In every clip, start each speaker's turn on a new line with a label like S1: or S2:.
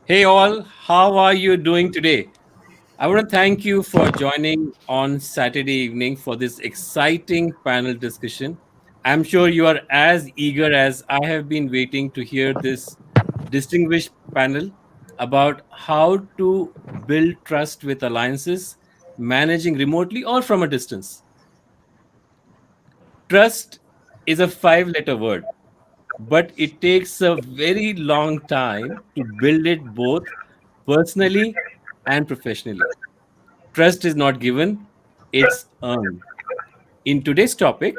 S1: Hey all, how are you doing today? I want to thank you for joining on Saturday evening for this exciting panel discussion. I'm sure you are as eager as I have been waiting to hear this distinguished panel about how to build trust with alliances, managing remotely or from a distance. Trust is a five-letter word, but it takes a very long time to build it both personally and professionally. Trust is not given, it's earned. In today's topic,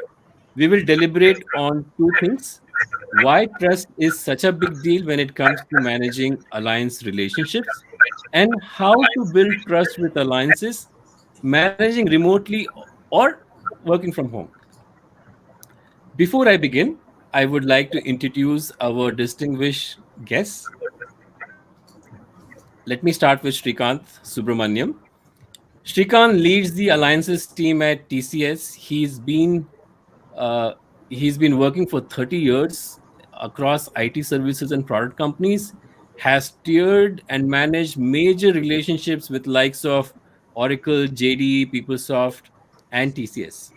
S1: we will deliberate on two things: why trust is such a big deal when it comes to managing alliance relationships, and how to build trust with alliances, managing remotely or working from home. Before I begin, I would like to introduce our distinguished guests. Let me start with Srikanth Subramaniam. Shrikant leads the alliances team at TCS. Uh, he's been working for 30 years across IT services and product companies. Has steered and managed major relationships with likes of Oracle, JD, PeopleSoft, and TCS.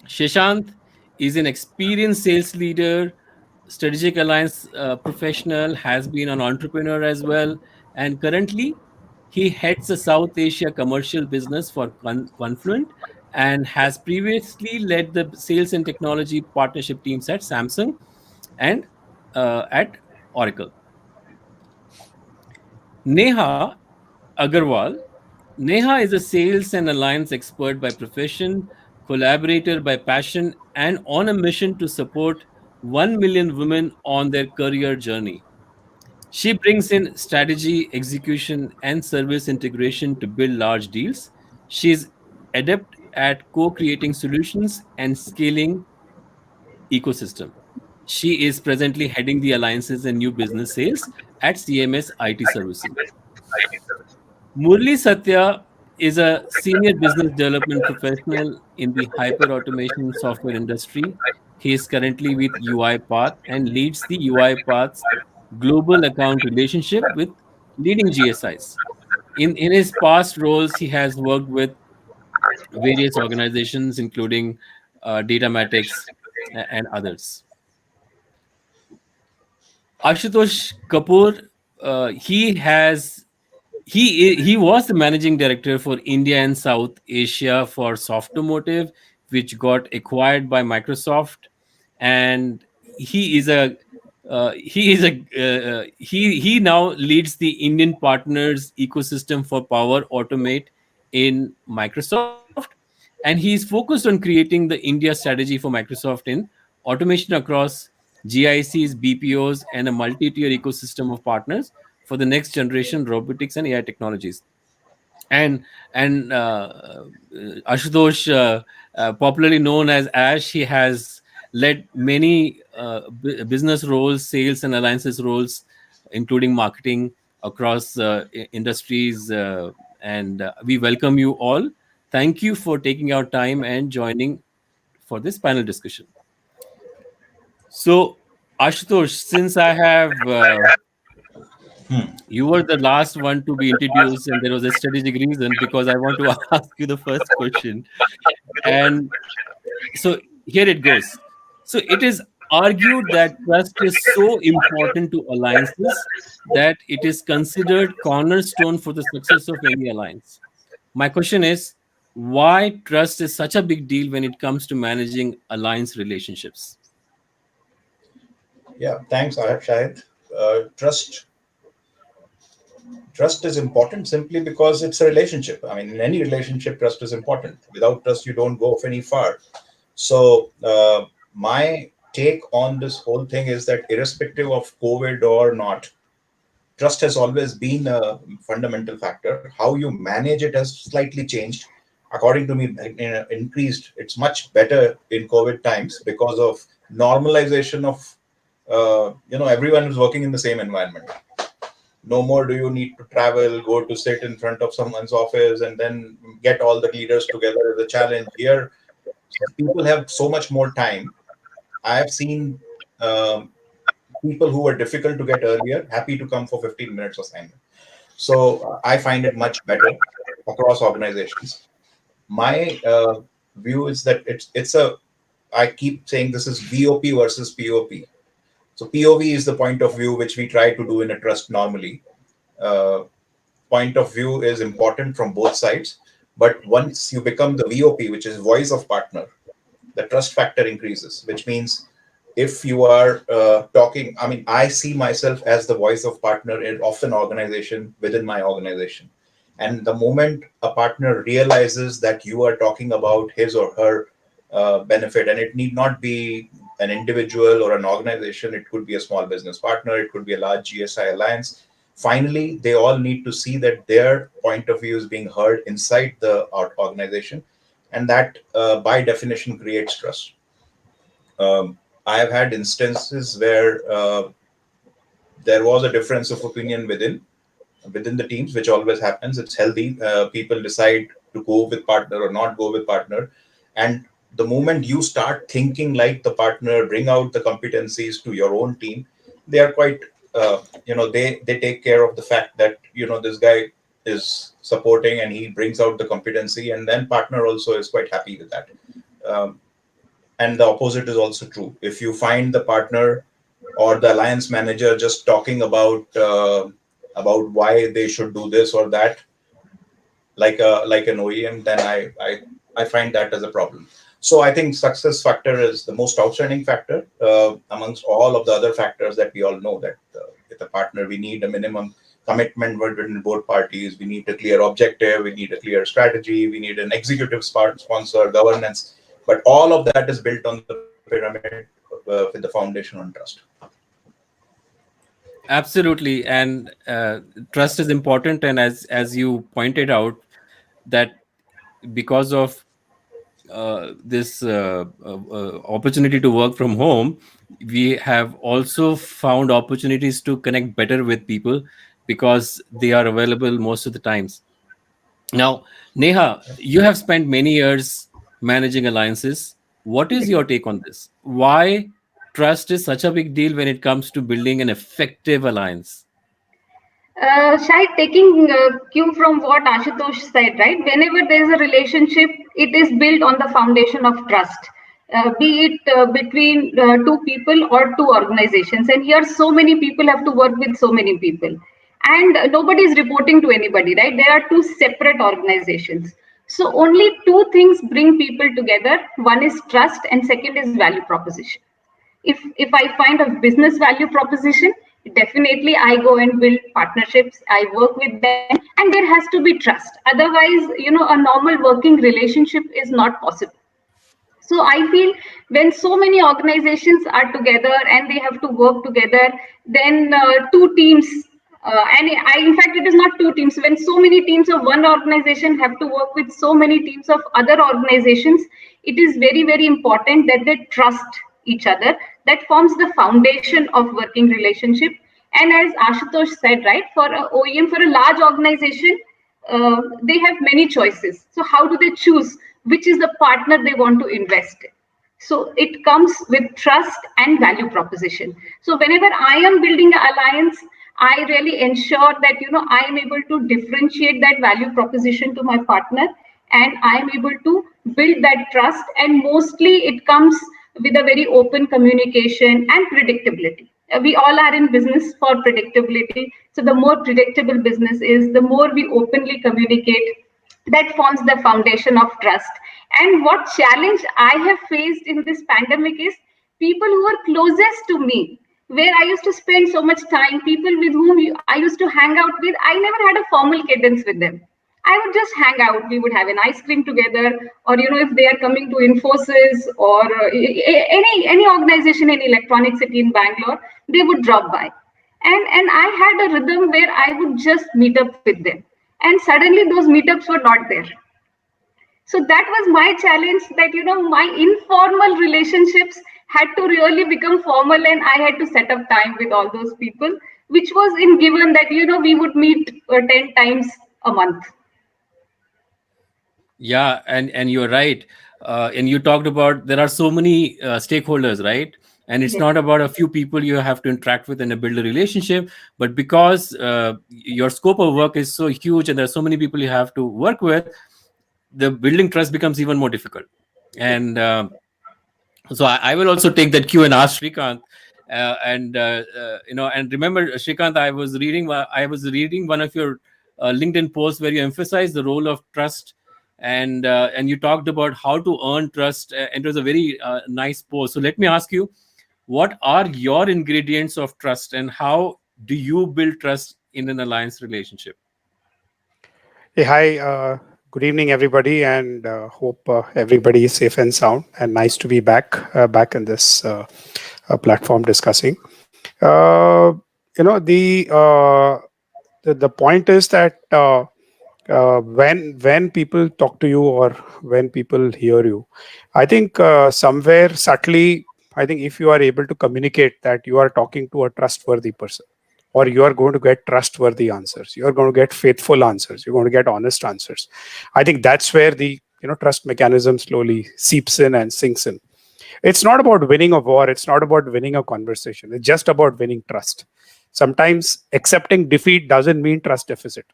S1: Shashant is an experienced sales leader, strategic alliance professional, has been an entrepreneur as well, and currently he heads the South Asia commercial business for Confluent and has previously led the sales and technology partnership teams at Samsung and at Oracle. Neha Agarwal. Neha is a sales and alliance expert by profession, collaborator by passion, and on a mission to support 1 million women on their career journey. She brings in strategy, execution, and service integration to build large deals. She is adept at co creating solutions and scaling ecosystem. She is presently heading the alliances and new business sales at CMS IT Services. Murli Satya is a senior business development professional in the hyper automation software industry. He is currently with UiPath and leads the UiPath's global account relationship with leading GSIs. In his past roles, he has worked with various organizations, including Datamatics and others. Ashutosh Kapoor, he was the managing director for India and South Asia for Softomotive, which got acquired by Microsoft, and he is a he now leads the Indian partners ecosystem for Power Automate in Microsoft, and he is focused on creating the India strategy for Microsoft in automation across GICs, BPOs, and a multi-tier ecosystem of partners for the next generation robotics and AI technologies. And Ashutosh, popularly known as Ash, he has led many business roles, sales and alliances roles, including marketing across industries. And we welcome you all. Thank you for taking our time and joining for this panel discussion. So, Ashutosh, since I have you were the last one to be introduced, and there was a strategic reason because I want to ask you the first question. And so here it goes. So it is argued that trust is so important to alliances that it is considered cornerstone for the success of any alliance. My question is, why trust is such a big deal when it comes to managing alliance relationships?
S2: Yeah, thanks, Shahid. Trust is important simply because it's a relationship. I mean, in any relationship, trust is important. Without trust, you don't go any far. So, my take on this whole thing is that irrespective of COVID or not, trust has always been a fundamental factor. How you manage it has slightly changed. According to me, increased. It's much better in COVID times because of normalization of, everyone is working in the same environment. No more do you need to travel, go to sit in front of someone's office and then get all the leaders together as a challenge. Here, people have so much more time. I have seen um, people who were difficult to get earlier happy to come for 15 minutes assignment. So I find it much better across organizations. My view is that it's a, I keep saying this is VOP versus POP. So POV is the point of view which we try to do in a trust normally. Uh, Point of view is important from both sides, but once you become the VOP, which is voice of partner, the trust factor increases, which means if you are talking, I mean, I see myself as the voice of partner of an organization within my organization. And the moment a partner realizes that you are talking about his or her benefit, and it need not be an individual or an organization, it could be a small business partner, it could be a large GSI alliance. Finally, they all need to see that their point of view is being heard inside the organization, and that by definition creates trust. I have had instances where there was a difference of opinion within the teams, which always happens. It's healthy. People decide to go with partner or not go with partner, and the moment you start thinking like the partner, bring out the competencies to your own team, they are quite they take care of the fact that this guy is supporting and he brings out the competency, and then partner also is quite happy with that. Um, and the opposite is also true. If you find the partner or the alliance manager just talking about why they should do this or that, like an OEM, then I find that as a problem. So I think success factor is the most outstanding factor amongst all of the other factors that we all know, that with a partner we need a minimum commitment within both parties. We need a clear objective. We need a clear strategy. We need an executive sponsor, governance. But all of that is built on the pyramid with the foundation on trust.
S1: Absolutely, and trust is important. And as you pointed out, that because of this opportunity to work from home, we have also found opportunities to connect better with people because they are available most of the times. Now, Neha, you have spent many years managing alliances. What is your take on this? Why trust is such a big deal when it comes to building an effective alliance?
S3: Shai, taking cue from what Ashutosh said, right? Whenever there is a relationship, it is built on the foundation of trust, be it between two people or two organizations. And here, so many people have to work with so many people, and nobody is reporting to anybody, right? There are two separate organizations. So only two things bring people together. One is trust, and second is value proposition. If I find a business value proposition, definitely I go and build partnerships, I work with them, and there has to be trust. Otherwise, a normal working relationship is not possible. So I feel when so many organizations are together and they have to work together, then two teams, in fact, it is not two teams. When so many teams of one organization have to work with so many teams of other organizations, it is very, very important that they trust each other. That forms the foundation of working relationship. And as Ashutosh said, right, for a OEM, for a large organization, they have many choices. So how do they choose which is the partner they want to invest in? So it comes with trust and value proposition. So whenever I am building an alliance, I really ensure that I am able to differentiate that value proposition to my partner, and I am able to build that trust. And mostly it comes with a very open communication and predictability. We all are in business for predictability. So the more predictable business is, the more we openly communicate. That forms the foundation of trust. And what challenge I have faced in this pandemic is people who are closest to me, where I used to spend so much time, people with whom I used to hang out with, I never had a formal cadence with them. I would just hang out. We would have an ice cream together, or if they are coming to Infosys or any organization in Electronic City in Bangalore, they would drop by, and I had a rhythm where I would just meet up with them, and suddenly those meetups were not there. So that was my challenge, that my informal relationships had to really become formal, and I had to set up time with all those people, which was in given that we would meet 10 times a month.
S1: Yeah, and you're right. And you talked about there are so many stakeholders, right? and it's
S3: Yes.
S1: not about a few people you have to interact with and build a relationship, but because your scope of work is so huge and there are so many people you have to work with, the building trust becomes even more difficult. And so I will also take that cue and ask Shrikant. And remember, Shrikant, I was reading one of your LinkedIn posts where you emphasized the role of trust, and you talked about how to earn trust, and it was a very nice post. So let me ask you, what are your ingredients of trust, and how do you build trust in an alliance relationship?
S4: Hey, hi. Good evening, everybody, and hope everybody is safe and sound. And nice to be back in this platform discussing. Uh, the point is that when people talk to you or when people hear you, I think somewhere subtly, I think if you are able to communicate that you are talking to a trustworthy person, or you are going to get trustworthy answers, you are going to get faithful answers, you're going to get honest answers. I think that's where the trust mechanism slowly seeps in and sinks in. It's not about winning a war, it's not about winning a conversation, it's just about winning trust. Sometimes accepting defeat doesn't mean trust deficit.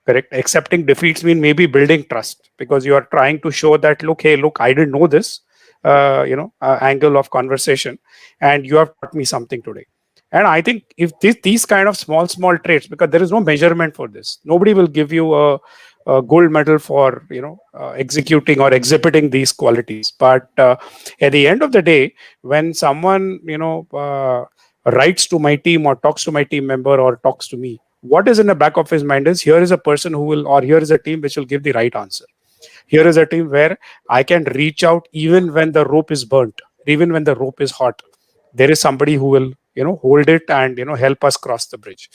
S4: Correct. Accepting defeats mean maybe building trust, because you are trying to show that, look, hey, look, I didn't know this angle of conversation, and you have taught me something today. And I think if these kind of small traits, because there is no measurement for this, nobody will give you a gold medal for executing or exhibiting these qualities. But at the end of the day, when someone writes to my team or talks to my team member or talks to me, what is in the back of his mind is, here is a person who will, or here is a team which will give the right answer. Here is a team where I can reach out even when the rope is burnt, even when the rope is hot. There is somebody who will hold it and help us cross the bridge.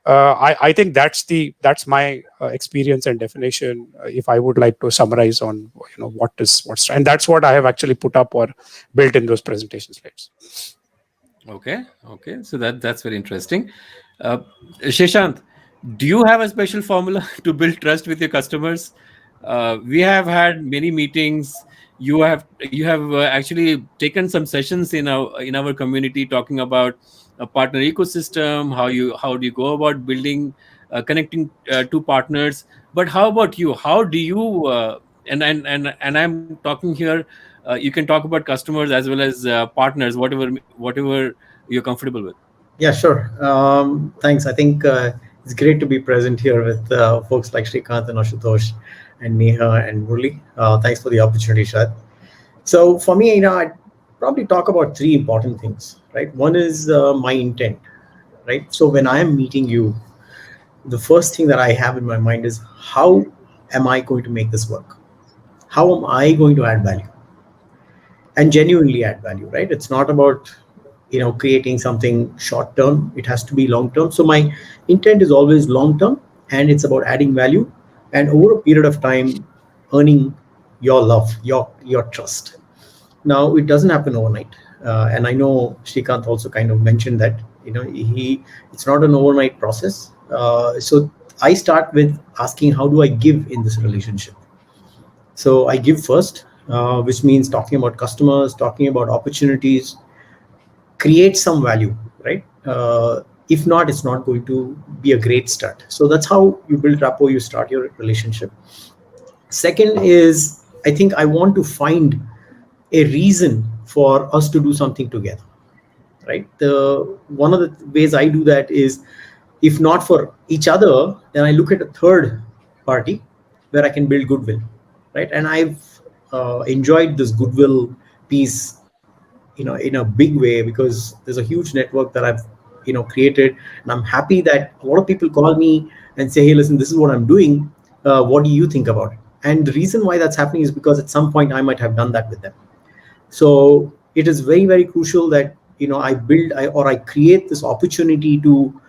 S4: I think that's my experience and definition. If I would like to summarize on what's, and that's what I have actually put up or built in those presentation slides.
S1: Okay, so that's very interesting. Sheshant, do you have a special formula to build trust with your customers? We have had many meetings. You have actually taken some sessions in our community talking about a partner ecosystem. How do you go about building, connecting two partners? But how about you? How do you and I'm talking here. You can talk about customers as well as partners, whatever you're comfortable with.
S5: Yeah, sure. Thanks. I think it's great to be present here with folks like Shrikant and Ashutosh and Neha and Murli. Thanks for the opportunity, Shad. So for me, I'd probably talk about three important things, right? One is my intent, right? So when I am meeting you, the first thing that I have in my mind is, how am I going to make this work? How am I going to add value? And genuinely add value, right? It's not about creating something short term. It has to be long term. So my intent is always long term, and it's about adding value, and over a period of time earning your love, your trust. Now, it doesn't happen overnight, and I know Shrikant also kind of mentioned that it's not an overnight process. So I start with asking, how do I give in this relationship? So I give first, which means talking about customers, talking about opportunities, create some value, right? If not, it's not going to be a great start. So that's how you build rapport, you start your relationship. Second is, I think I want to find a reason for us to do something together, right? One of the ways I do that is, if not for each other, then I look at a third party where I can build goodwill, right? And I've enjoyed this goodwill piece in a big way, because there's a huge network that I've created, and I'm happy that a lot of people call me and say, hey, listen, this is what I'm doing, what do you think about it? And the reason why that's happening is because at some point I might have done that with them. So it is very, very crucial that I create this opportunity to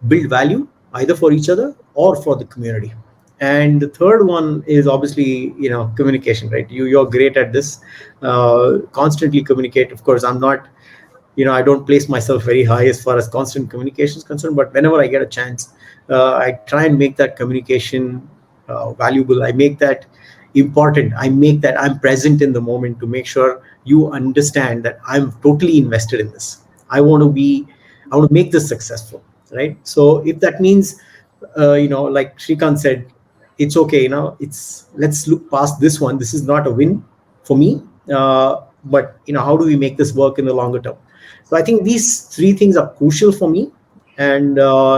S5: build value, either for each other or for the community. And the third one is obviously communication, right? You're great at this. Constantly communicate. Of course, I'm not, I don't place myself very high as far as constant communication is concerned, but whenever I get a chance, I try and make that communication valuable. I make that important. I make that I'm present in the moment to make sure you understand that I'm totally invested in this. I want to make this successful, right? So if that means, like Shrikant said, it's okay, let's look past this one. This is not a win for me, but how do we make this work in the longer term? So I think these three things are crucial for me, and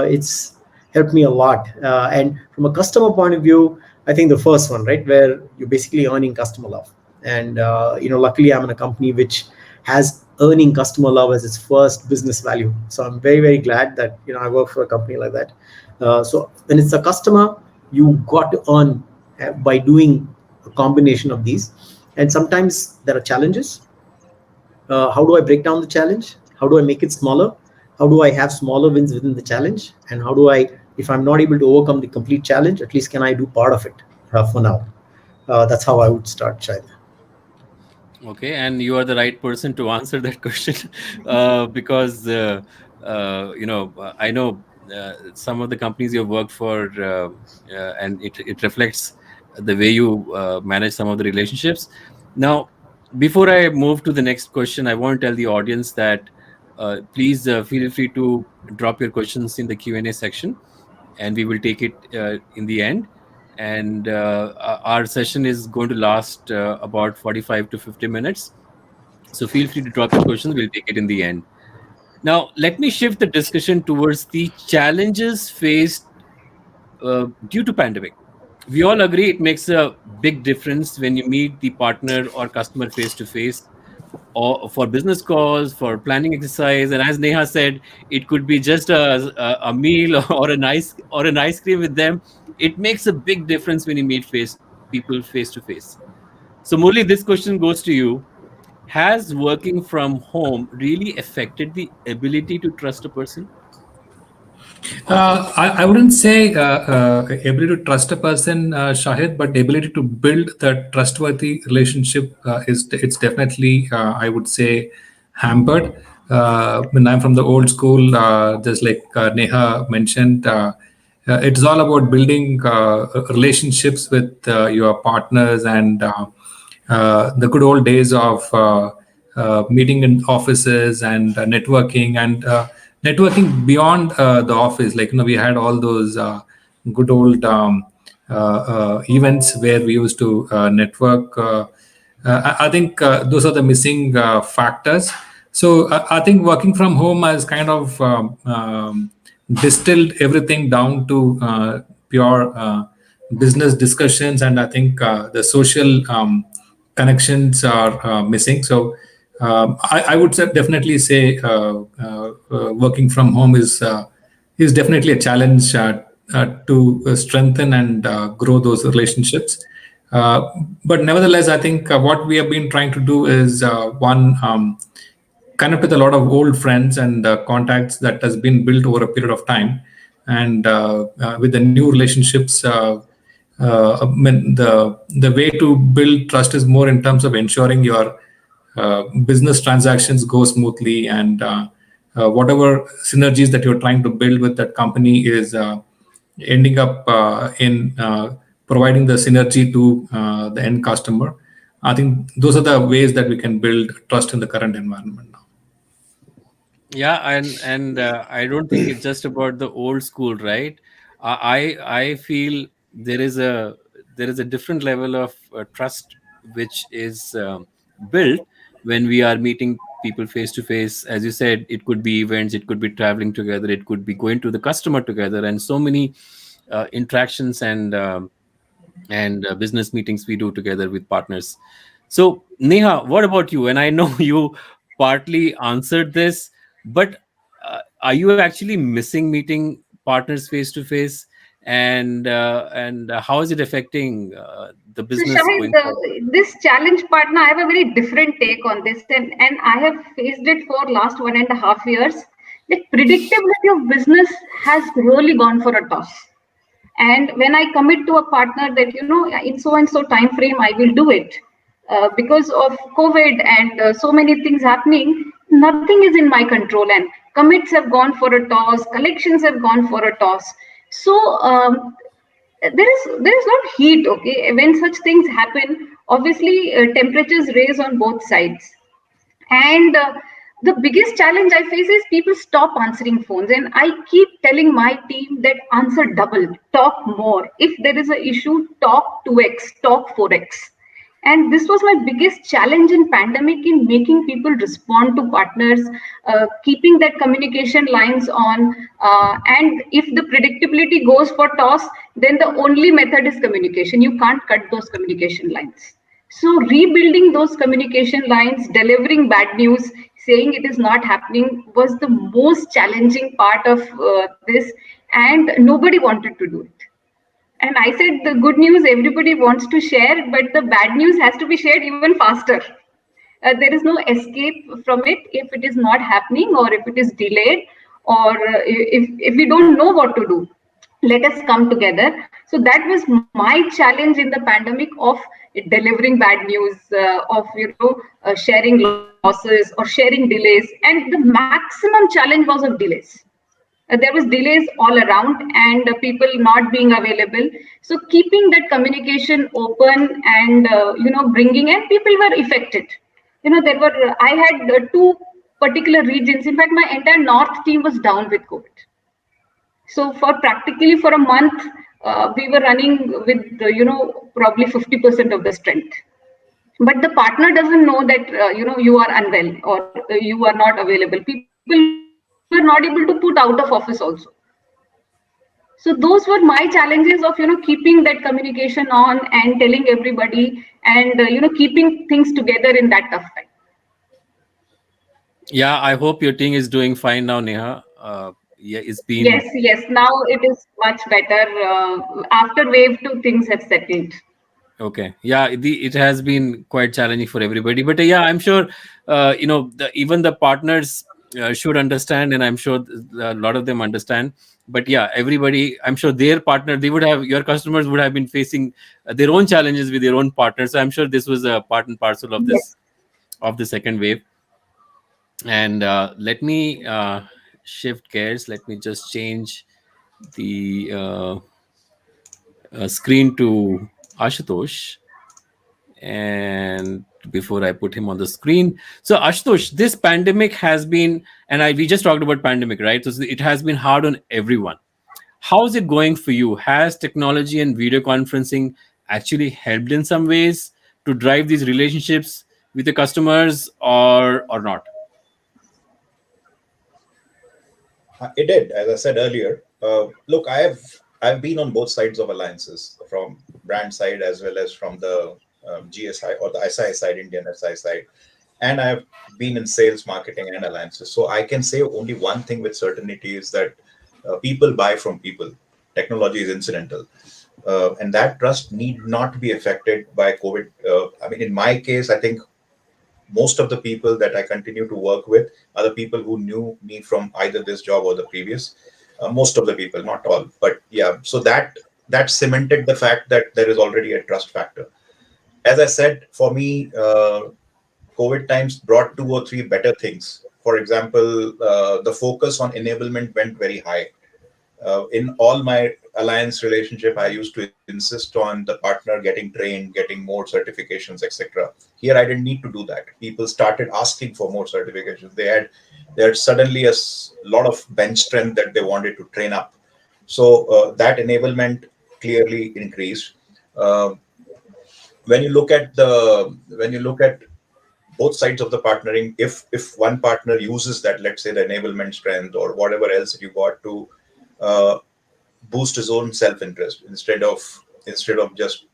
S5: it's helped me a lot. And from a customer point of view, I think the first one, right, where you're basically earning customer love. And luckily I'm in a company which has earning customer love as its first business value. So I'm very, very glad that I work for a company like that. So when it's a customer, you got to earn by doing a combination of these. And sometimes there are challenges. How do I break down the challenge? How do I make it smaller? How do I have smaller wins within the challenge? And how do I, if I'm not able to overcome the complete challenge, at least can I do part of it for now? That's how I would start, Shahid.
S1: Okay, and you are the right person to answer that question because I know some of the companies you've worked for, and it reflects the way you manage some of the relationships. Now, before I move to the next question, I want to tell the audience that please feel free to drop your questions in the Q&A section, and we will take it in the end. And our session is going to last about 45 to 50 minutes. So feel free to drop your questions. We'll take it in the end. Now, let me shift the discussion towards the challenges faced due to pandemic. We all agree it makes a big difference when you meet the partner or customer face to face, or for business calls, for planning exercise. And as Neha said, it could be just a meal or an ice cream with them. It makes a big difference when you meet people face to face. So Murli, this question goes to you. Has working from home really affected the ability to trust a person?
S6: I wouldn't say ability to trust a person, Shahid, but the ability to build that trustworthy relationship it's definitely, I would say, hampered. When I'm from the old school, just like Neha mentioned, it's all about building relationships with your partners and the good old days of meeting in offices and networking beyond the office. Like we had all those good old events where we used to network. I think those are the missing factors. So I think working from home has kind of distilled everything down to pure business discussions, and I think the social connections are missing. So I would definitely say working from home is definitely a challenge to strengthen and grow those relationships. But nevertheless, I think what we have been trying to do is one, connect with a lot of old friends and contacts that has been built over a period of time, and with the new relationships. The way to build trust is more in terms of ensuring your business transactions go smoothly, and whatever synergies that you're trying to build with that company is ending up in providing the synergy to the end customer. I think those are the ways that we can build trust in the current environment now.
S1: Yeah, and I don't think it's just about the old school, right? I feel there is a different level of trust which is built when we are meeting people face to face. As you said, it could be events, it could be traveling together, it could be going to the customer together, and so many interactions and business meetings we do together with partners. So Neha, what about you? And I know you partly answered this, but are you actually missing meeting partners face to face, and how is it affecting the
S3: So
S1: business
S3: Shahid,
S1: going forward?
S3: this challenge partner, I have a very different take on this, and I have faced it for last 1.5 years. The predictability of business has really gone for a toss. And when I commit to a partner that in so and so time frame I will do it, because of COVID and so many things happening, nothing is in my control, and commits have gone for a toss, collections have gone for a toss. So There is not heat. Okay, when such things happen, obviously temperatures raise on both sides. And the biggest challenge I face is people stop answering phones. And I keep telling my team that answer double, talk more. If there is an issue, talk 2x, talk 4x. And this was my biggest challenge in pandemic, in making people respond to partners, keeping that communication lines on. And if the predictability goes for toss, then the only method is communication. You can't cut those communication lines. So rebuilding those communication lines, delivering bad news, saying it is not happening was the most challenging part of this, and nobody wanted to do it. And I said the good news everybody wants to share, but the bad news has to be shared even faster. There is no escape from it if it is not happening, or if it is delayed, or if we don't know what to do. Let us come together. So that was my challenge in the pandemic, of delivering bad news, of sharing losses or sharing delays, and the maximum challenge was of delays. There was delays all around, and people not being available. So keeping that communication open, and bringing, and people were affected. There were I had two particular regions. In fact, my entire north team was down with COVID. So for practically for a month, we were running with probably 50% of the strength. But the partner doesn't know that you are unwell, or you are not available. People were not able to put out of office also. So those were my challenges of keeping that communication on, and telling everybody, and keeping things together in that tough time.
S1: Yeah, I hope your team is doing fine now, Neha. Yeah, it's been
S3: Yes. Now it is much better. After wave 2, things have settled.
S1: okay. Yeah, it has been quite challenging for everybody, but yeah, I'm sure even the partners should understand, and I'm sure a lot of them understand. But yeah, everybody, I'm sure their partner, your customers would have been facing their own challenges with their own partners. So I'm sure this was a part and parcel of
S3: Yes.
S1: the second wave. And let me shift gears. Let me just change the screen to Ashutosh. And before I put him on the screen, so Ashutosh, this pandemic has been, and we just talked about pandemic, right? So it has been hard on everyone. How's it going for you? Has technology and video conferencing actually helped in some ways to drive these relationships with the customers, or not?
S2: It did, as I said earlier. Look, I've been on both sides of alliances, from brand side as well as from the GSI or the SI side, Indian SI side, and I've been in sales, marketing, and alliances. So I can say only one thing with certainty is that people buy from people. Technology is incidental, and that trust need not be affected by COVID. I mean, in my case, I think most of the people that I continue to work with are the people who knew me from either this job or the previous. Most of the people, not all, but yeah. So that cemented the fact that there is already a trust factor. As I said, for me, COVID times brought two or three better things. For example, the focus on enablement went very high. In all my alliance relationship, I used to insist on the partner getting trained, getting more certifications, etc. Here I didn't need to do that. People started asking for more certifications. They had suddenly lot of bench strength that they wanted to train up. So that enablement clearly increased. uh, when you look at both sides of the partnering, if one partner uses that, let's say the enablement strength or whatever else that you got to uh, boost his own self-interest, instead of just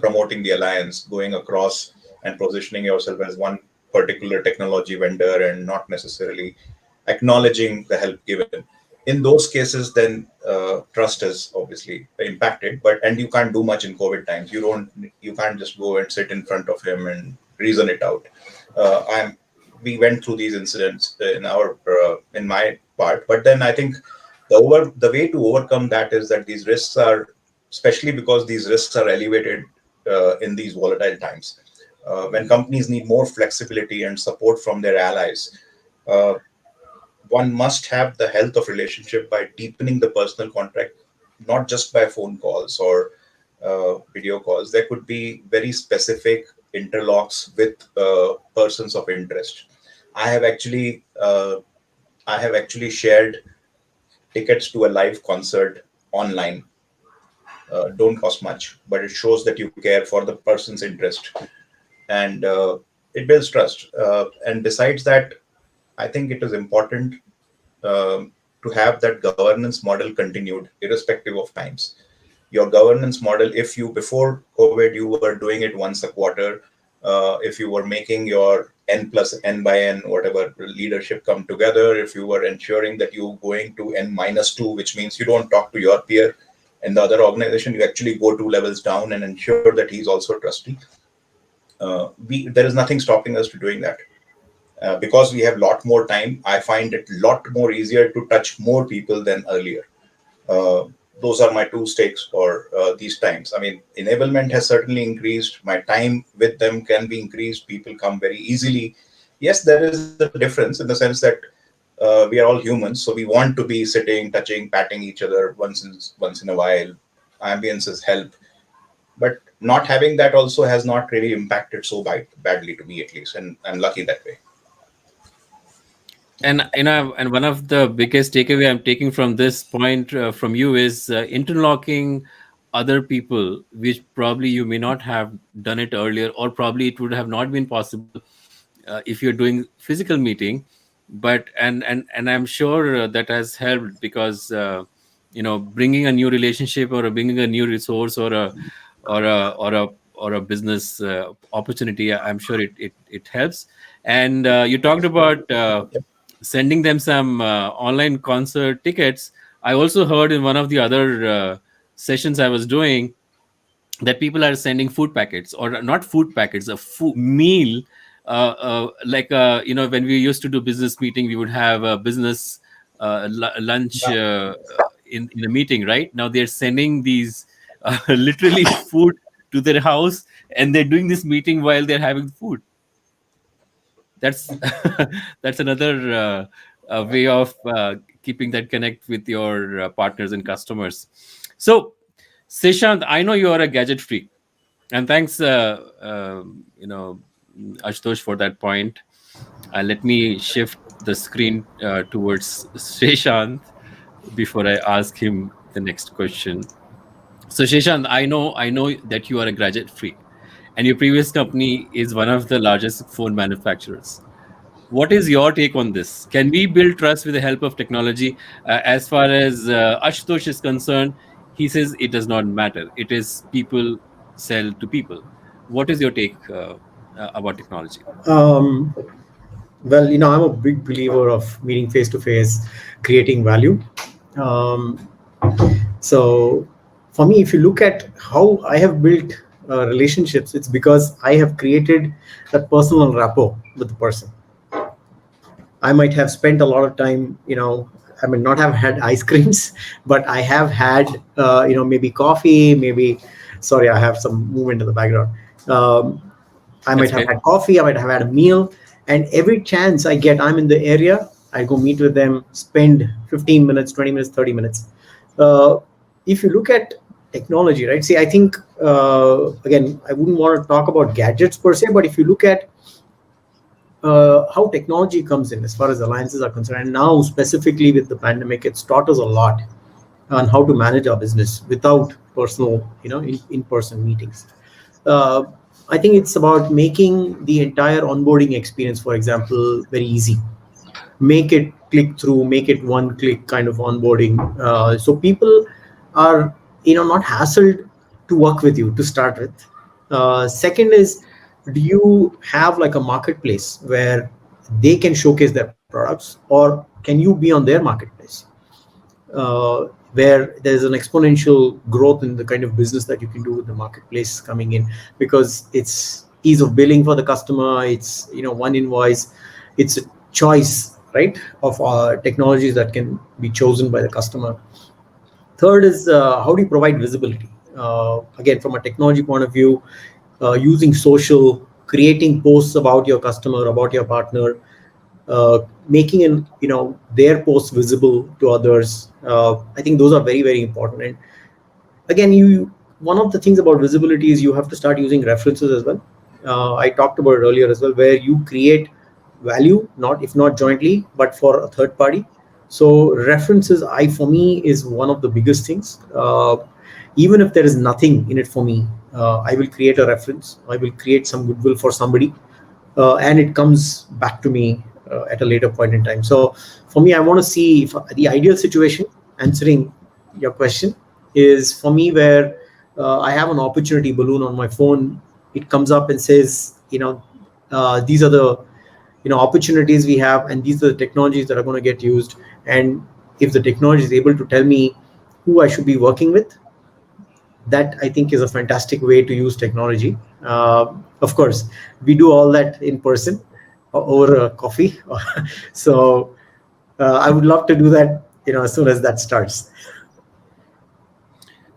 S2: promoting the alliance, going across and positioning yourself as one particular technology vendor and not necessarily acknowledging the help given. In those cases, then trust is obviously impacted. But and you can't do much in COVID times. You can't just go and sit in front of him and reason it out. I'm We went through these incidents in my part, but then I think the way to overcome that is that these risks are, especially because these risks are elevated in these volatile times, when companies need more flexibility and support from their allies. uh, One must have the health of relationship by deepening the personal contact, not just by phone calls or video calls. There could be very specific interlocks with persons of interest. I have actually shared tickets to a live concert online. Don't cost much, but it shows that you care for the person's interest, and it builds trust. And besides that, I think it is important to have that governance model continued, irrespective of times. Your governance model, if you before COVID you were doing it once a quarter, if you were making your n plus n by n whatever leadership come together, if you were ensuring that you going to n minus 2, which means you don't talk to your peer in the other organization, you actually go 2 levels down and ensure that he's also trusty. There is nothing stopping us to doing that. Because we have a lot more time, I find it a lot more easier to touch more people than earlier. Those are my 2 stakes for these times. I mean, enablement has certainly increased. My time with them can be increased. People come very easily. Yes, there is a difference in the sense that we are all humans, so we want to be sitting, touching, patting each other once in a while. Ambiences help, but not having that also has not really impacted so badly to me, at least, and I'm lucky that way.
S1: And and one of the biggest takeaway I'm taking from this point from you is interlocking other people, which probably you may not have done it earlier, or probably it would have not been possible if you're doing physical meeting. But and I'm sure that has helped, because bringing a new relationship or bringing a new resource or a business opportunity, I'm sure it helps. And you talked about sending them some online concert tickets. I also heard in one of the other sessions I was doing that people are sending food packets, or not food packets, a food meal. Like when we used to do business meeting, we would have a business lunch in a meeting. Right now, they're sending these literally food to their house, and they're doing this meeting while they're having food. That's that's another way of keeping that connect with your partners and customers. So, Seshant, I know you are a gadget freak, and thanks, Ashutosh, for that point. Let me shift the screen towards Seshant before I ask him the next question. So, Seshant, I know that you are a gadget freak, and your previous company is one of the largest phone manufacturers. What is your take on this? Can we build trust with the help of technology? As far as Ashutosh is concerned, he says it does not matter. It is people sell to people. What is your take about technology?
S5: Well, I'm a big believer of meeting face to face, creating value. So for me, if you look at how I have built relationships, it's because I have created that personal rapport with the person. I might have spent a lot of time, I mean, not have had ice creams, but I have had, maybe coffee, sorry, I have some movement in the background. I might have had coffee, I might have had a meal, and every chance I get, I'm in the area, I go meet with them, spend 15 minutes, 20 minutes, 30 minutes. If you look at technology, right? See, I think, again, I wouldn't want to talk about gadgets per se, but if you look at how technology comes in as far as alliances are concerned, and now specifically with the pandemic, it's taught us a lot on how to manage our business without personal, in-person meetings. I think it's about making the entire onboarding experience, for example, very easy. Make it click through, make it one-click kind of onboarding. So people are, not hassled to work with you to start with. Second is, do you have like a marketplace where they can showcase their products, or can you be on their marketplace? Where there's an exponential growth in the kind of business that you can do with the marketplace coming in, because it's ease of billing for the customer. It's, one invoice. It's a choice, right, of technologies that can be chosen by the customer. Third is, how do you provide visibility? Again, from a technology point of view, using social, creating posts about your customer, about your partner, making their posts visible to others. I think those are very, very important. And again, one of the things about visibility is you have to start using references as well. I talked about it earlier as well, where you create value, if not jointly, but for a third party. So references, for me, is one of the biggest things. Even if there is nothing in it for me, I will create a reference. I will create some goodwill for somebody, and it comes back to me at a later point in time. So for me, I want to see if the ideal situation, answering your question, is for me where I have an opportunity balloon on my phone. It comes up and says, these are the opportunities we have, and these are the technologies that are going to get used. And if the technology is able to tell me who I should be working with, that I think is a fantastic way to use technology. Of course, we do all that in person over coffee. So I would love to do that, as soon as that starts.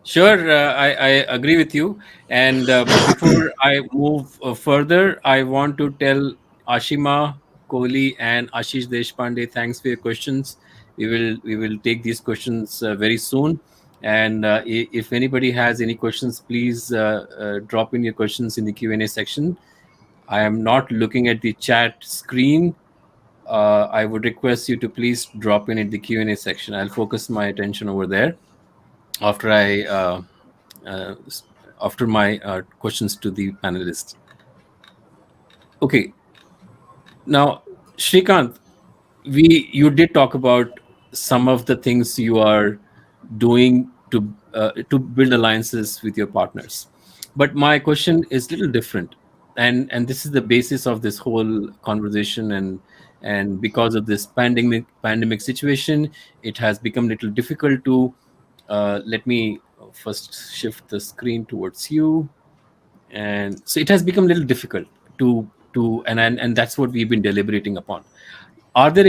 S1: Sure, I agree with you. And before I move further, I want to tell Ashima Kohli and Ashish Deshpande, thanks for your questions. We will take these questions very soon. And if anybody has any questions, please drop in your questions in the Q&A section. I am not looking at the chat screen. I would request you to please drop in at the Q&A section. I'll focus my attention over there after after my questions to the panelists. Okay. Now, Shrikant, you did talk about some of the things you are doing to build alliances with your partners, but my question is a little different, and this is the basis of this whole conversation. And because of this pandemic situation, it has become a little difficult to let me first shift the screen towards you. And so it has become a little difficult to and that's what we've been deliberating upon. Is there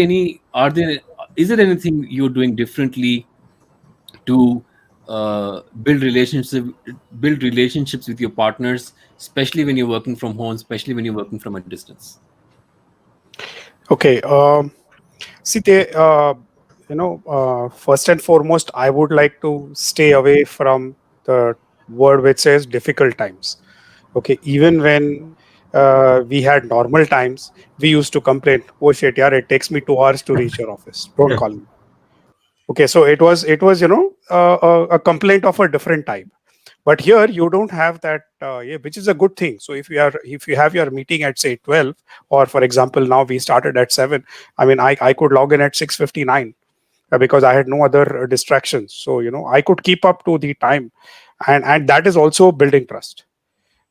S1: anything you're doing differently to build relationships with your partners, especially when you're working from home, especially when you're working from a distance?
S4: Okay. See, first and foremost, I would like to stay away from the word which says difficult times. Okay. Even when we had normal times, we used to complain, oh shit, yeah, it takes me 2 hours to reach your office. Don't call me. Okay. So it was, a complaint of a different type. But here you don't have that, which is a good thing. So if you have your meeting at say 12, or for example, now we started at 7. I mean, I could log in at 6:59 because I had no other distractions. So I could keep up to the time, and that is also building trust.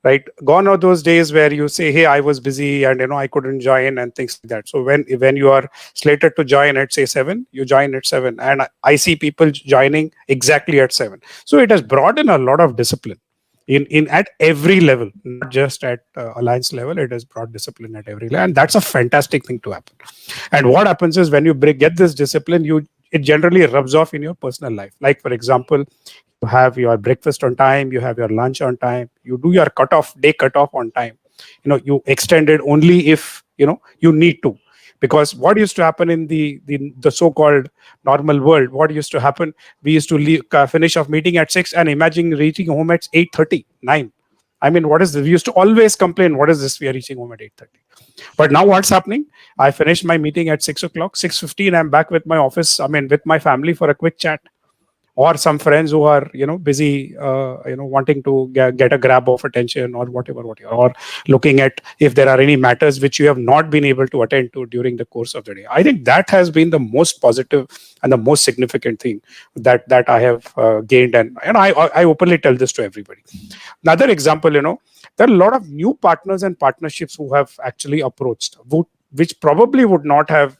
S4: Right, gone are those days where you say, hey, I was busy and I couldn't join and things like that. So when you are slated to join at say 7, you join at 7, and I see people joining exactly at 7. So it has brought in a lot of discipline in at every level, not just at alliance level. It has brought discipline at every level, and that's a fantastic thing to happen. And what happens is when you get this discipline, it generally rubs off in your personal life. Like for example, you have your breakfast on time, you have your lunch on time, you do your day cutoff on time. You extend it only if you need to. Because what used to happen in the so-called normal world, what used to happen, we used to finish off meeting at 6 and imagine reaching home at 8:30, 9. I mean, what is this? We used to always complain, what is this? We are reaching home at 8:30. But now what's happening? I finished my meeting at 6 o'clock, 6:15, I'm back with my office, with my family for a quick chat. Or some friends who are busy wanting to get a grab of attention, or whatever, or looking at if there are any matters which you have not been able to attend to during the course of the day. I think that has been the most positive and the most significant thing that I have gained, and I openly tell this to everybody. Another example, there are a lot of new partners and partnerships who have actually approached, which probably would not have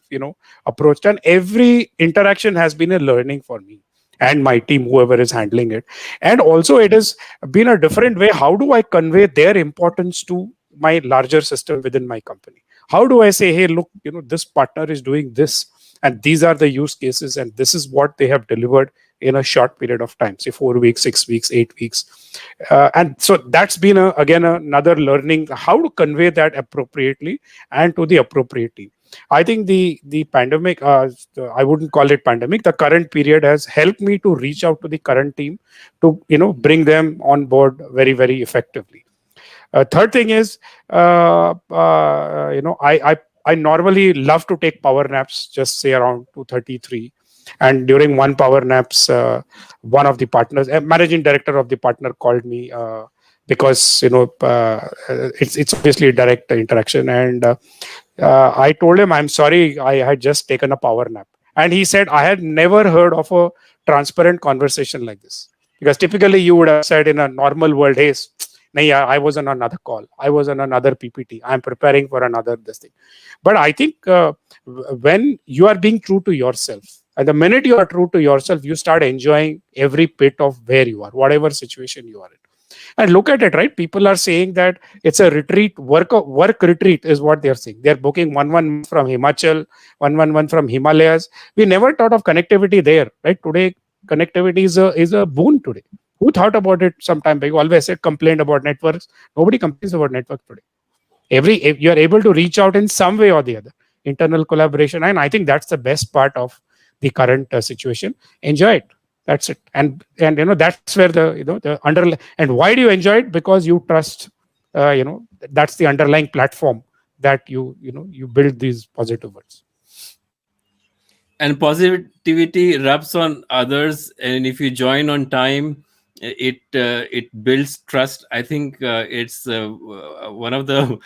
S4: approached, and every interaction has been a learning for me and my team, whoever is handling it. And also it has been a different way. How do I convey their importance to my larger system within my company? How do I say, hey, look, this partner is doing this, and these are the use cases, and this is what they have delivered in a short period of time, say 4 weeks, 6 weeks, 8 weeks. And so that's been again another learning, how to convey that appropriately and to the appropriate team. I think the pandemic, I wouldn't call it pandemic. The current period has helped me to reach out to the current team to bring them on board very very effectively. Third thing is, I normally love to take power naps, just say around 2:33, and during one power naps, one of the partners, a managing director of the partner, called me because it's obviously a direct interaction, and I told him I'm sorry, I had just taken a power nap, and he said I had never heard of a transparent conversation like this, because typically you would have said in a normal world, hey, nahi, I was on another call, I was on another PPT, I'm preparing for another this thing. But I think when you are being true to yourself, and the minute you are true to yourself, you start enjoying every bit of where you are, whatever situation you are in. And look at it, right? People are saying that it's a retreat, work retreat is what they're saying. They're booking one from Himachal, one from Himalayas. We never thought of connectivity there, right? Today, connectivity is a boon today. Who thought about it some time back? Always said complained about networks. Nobody complains about network today. If you are able to reach out in some way or the other, internal collaboration, and I think that's the best part of the current situation. Enjoy it. That's it. And that's where the underlying. And why do you enjoy it? Because you trust. That's the underlying platform that you build these positive words.
S1: And positivity rubs on others, and if you join on time, it builds trust. I think it's one of the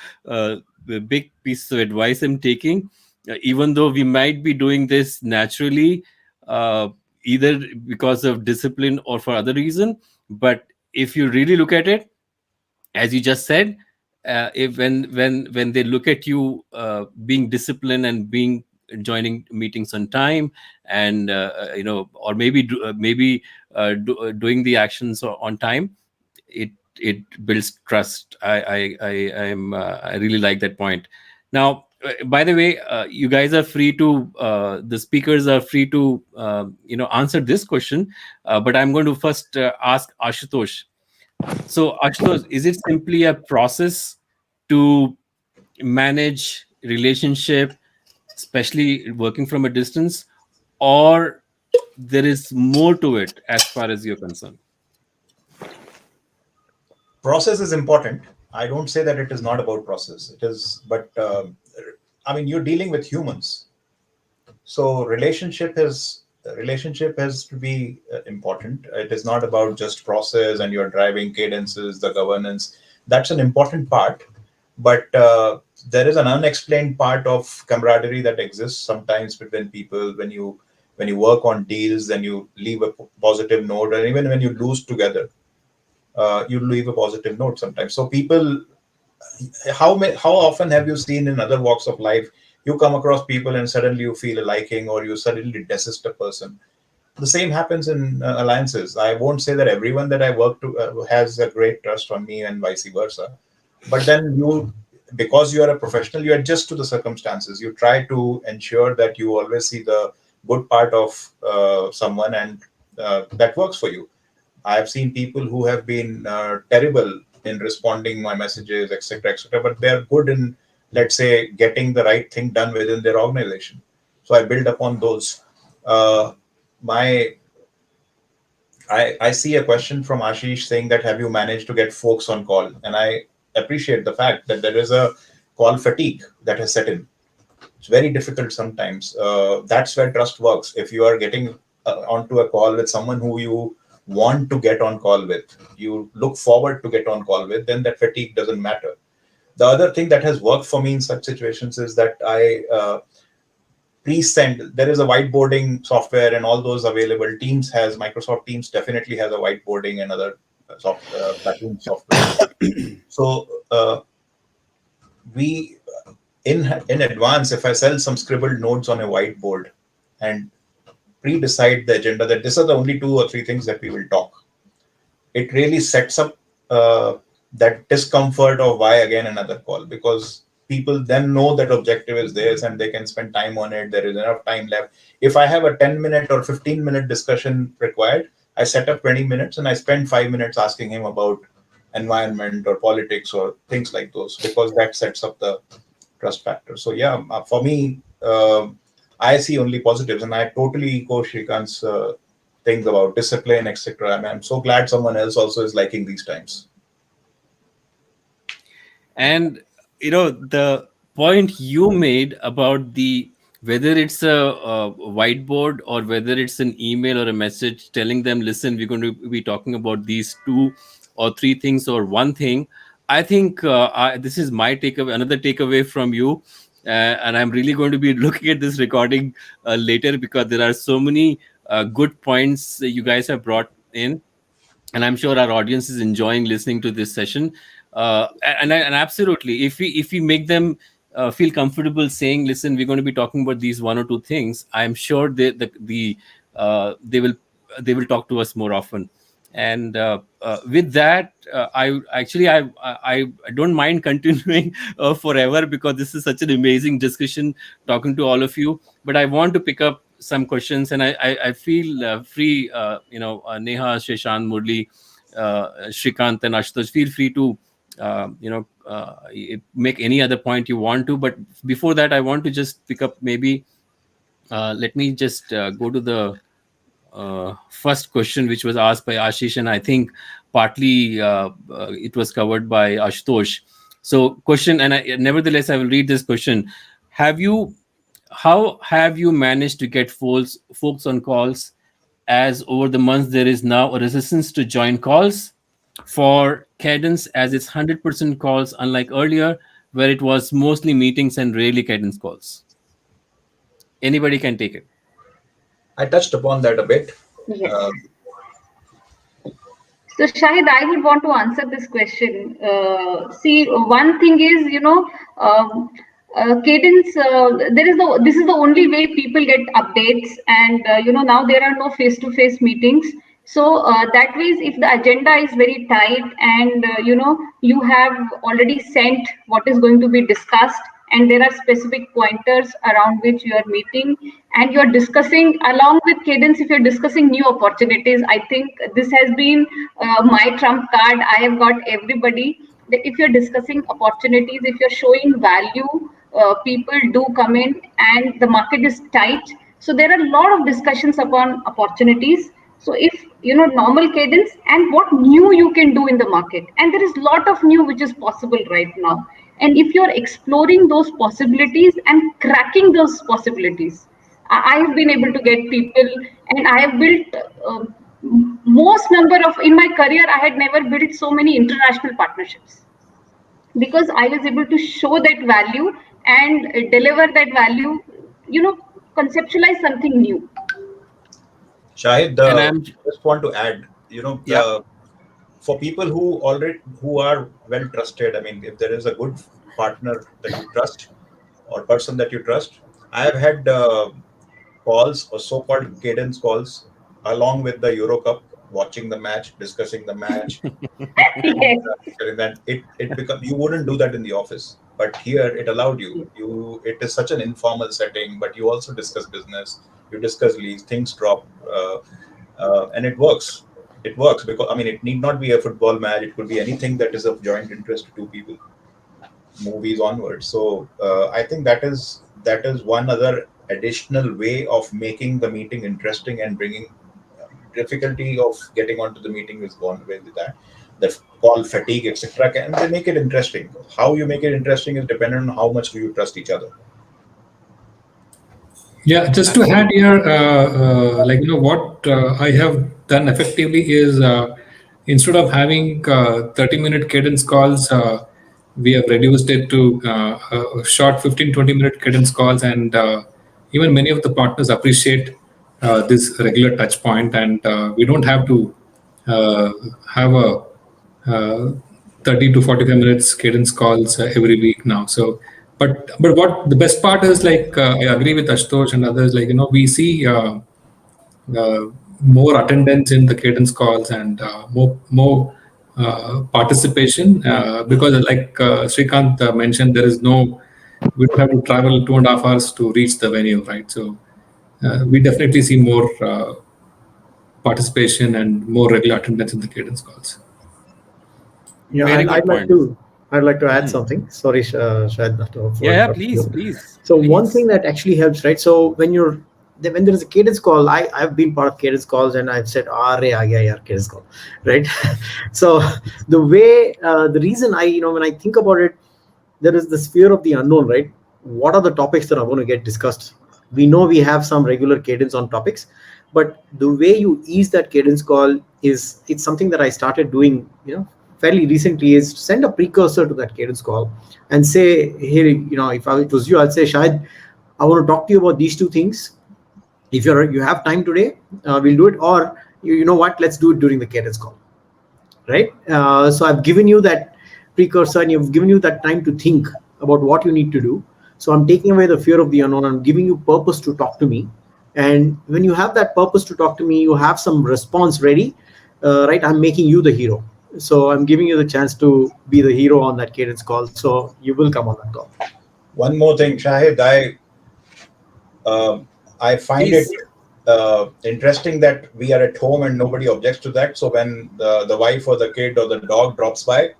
S1: big pieces of advice I'm taking. Even though we might be doing this naturally, either because of discipline or for other reason, but if you really look at it, as you just said, if when they look at you being disciplined and being joining meetings on time, and or maybe doing the actions on time, it builds trust. I really like that point. Now, by the way, you guys are free to the speakers are free to answer this question, but I'm going to first ask Ashutosh. So, Ashutosh, is it simply a process to manage relationship, especially working from a distance, or there is more to it as far as you're concerned?
S2: Process is important. I don't say that it is not about process. It is, but I mean, you're dealing with humans, so relationship has to be important. It is not about just process and you're driving cadences, the governance. That's an important part, but there is an unexplained part of camaraderie that exists sometimes between people. When you work on deals, then you leave a positive note, and even when you lose together, you leave a positive note sometimes. So people, how often have you seen in other walks of life, you come across people and suddenly you feel a liking, or you suddenly desist a person? The same happens in alliances. I won't say that everyone that I work to has a great trust on me and vice versa, but then because you are a professional, you adjust to the circumstances. You try to ensure that you always see the good part of someone, and that works for you. I've seen people who have been terrible in responding my messages, etc., but they're good in, let's say, getting the right thing done within their organization. So I build upon those. I see a question from Ashish saying that, have you managed to get folks on call? And I appreciate the fact that there is a call fatigue that has set in. It's very difficult sometimes. That's where trust works. If you are getting onto a call with someone who you want to get on call with, you look forward to get on call with, then that fatigue doesn't matter. The other thing that has worked for me in such situations is that I pre-send. There is a whiteboarding software and all those available. Microsoft Teams definitely has a whiteboarding and other platform software. So we in advance, if I sell some scribbled notes on a whiteboard and pre-decide the agenda that these are the only 2 or 3 things that we will talk, it really sets up that discomfort of why again another call, because people then know that objective is theirs and they can spend time on it. There is enough time left. If I have a 10-minute or 15-minute discussion required, I set up 20 minutes and I spend 5 minutes asking him about environment or politics or things like those, because that sets up the trust factor. So yeah, for me, I see only positives, and I totally echo Shrikant's things about discipline, etc. I mean, I'm so glad someone else also is liking these times.
S1: And the point you made about the whether it's a whiteboard or whether it's an email or a message telling them, listen, we're going to be talking about these 2 or 3 things or one thing. I think this is my takeaway, another takeaway from you. And I'm really going to be looking at this recording later, because there are so many good points that you guys have brought in, and I'm sure our audience is enjoying listening to this session. And absolutely, if we make them feel comfortable saying, "Listen, we're going to be talking about these 1 or 2 things," I'm sure they will talk to us more often. And with that, I don't mind continuing forever, because this is such an amazing discussion talking to all of you. But I want to pick up some questions, and I feel free, Neha, Sheshant, Murli, Shrikant, and Ashutosh, feel free to make any other point you want to. But before that, I want to just pick up, maybe let me just go to the first question, which was asked by Ashish, and I think partly it was covered by Ashutosh. So question, and nevertheless I will read this question. How have you managed to get folks on calls, as over the months there is now a resistance to join calls for Cadence, as it's 100% calls, unlike earlier where it was mostly meetings and rarely Cadence calls? Anybody can take it.
S2: I touched upon that a bit.
S3: Yes. So Shahid, I would want to answer this question. See, one thing is, Cadence. This is the only way people get updates, and now there are no face-to-face meetings. So that way, if the agenda is very tight, and you have already sent what is going to be discussed, and there are specific pointers around which you are meeting, and you're discussing along with Cadence. If you're discussing new opportunities, I think this has been my trump card. I have got everybody that if you're discussing opportunities, if you're showing value, people do come in, and the market is tight. So there are a lot of discussions upon opportunities. So if normal Cadence and what new you can do in the market, and there is a lot of new which is possible right now. And if you're exploring those possibilities and cracking those possibilities, I have been able to get people, and I have built most number of, in my career, I had never built so many international partnerships, because I was able to show that value and deliver that value, conceptualize something new.
S2: Shahid,
S1: And I'm
S2: just want to add, for people who are well trusted, I mean, if there is a good partner that you trust or person that you trust, I have had calls or so-called Cadence calls along with the Euro Cup, watching the match, discussing the match.
S3: Yes.
S2: And then it become, you wouldn't do that in the office, but here it allowed you. It is such an informal setting, but you also discuss business, you discuss leagues, things drop, and it works. It works because, I mean, it need not be a football match. It could be anything that is of joint interest to two people, movies onwards. So I think that is one other additional way of making the meeting interesting and bringing difficulty of getting onto the meeting is gone away with that. The call fatigue, etc. And they make it interesting. How you make it interesting is dependent on how much do you trust each other.
S6: Yeah, just to add here, what I have done effectively is instead of having 30-minute cadence calls, we have reduced it to short 15-20-minute cadence calls, and even many of the partners appreciate this regular touch point, and we don't have to have a 30 to 45 minutes cadence calls every week now. So, but what the best part is, like I agree with Ashutosh and others, we see more attendance in the cadence calls and more participation because, like Shrikant mentioned, we don't have to travel 2.5 hours to reach the venue, right? So we definitely see more participation and more regular attendance in the cadence calls.
S5: Yeah,
S1: Very
S5: and
S1: good
S5: I'd like
S1: point.
S5: to I'd like to add
S1: Mhm.
S5: something. Sorry, Shahid, not to
S1: Yeah,
S5: interrupt
S1: please,
S5: you.
S1: please.
S5: So
S1: please.
S5: one thing that actually helps, right? So when there is a cadence call, I've been part of cadence calls and I've said, "Are aa gaya yaar cadence call," right? So the reason when I think about it, there is this fear of the unknown, right? What are the topics that are going to get discussed? We know we have some regular cadence on topics, but the way you ease that cadence call it's something that I started doing, fairly recently, is send a precursor to that cadence call and say, "Here, if it was you, I'd say, Shahid, I want to talk to you about these two things. If you have time today, we'll do it, or you know what, let's do it during the cadence call." Right? So I've given you that precursor and you've given you that time to think about what you need to do. So I'm taking away the fear of the unknown. I'm giving you purpose to talk to me. And when you have that purpose to talk to me, you have some response ready, right? I'm making you the hero. So I'm giving you the chance to be the hero on that cadence call. So you will come on that call.
S2: One more thing, Shahid, I find
S1: Please.
S2: it interesting that we are at home and nobody objects to that. So when the wife or the kid or the dog drops by,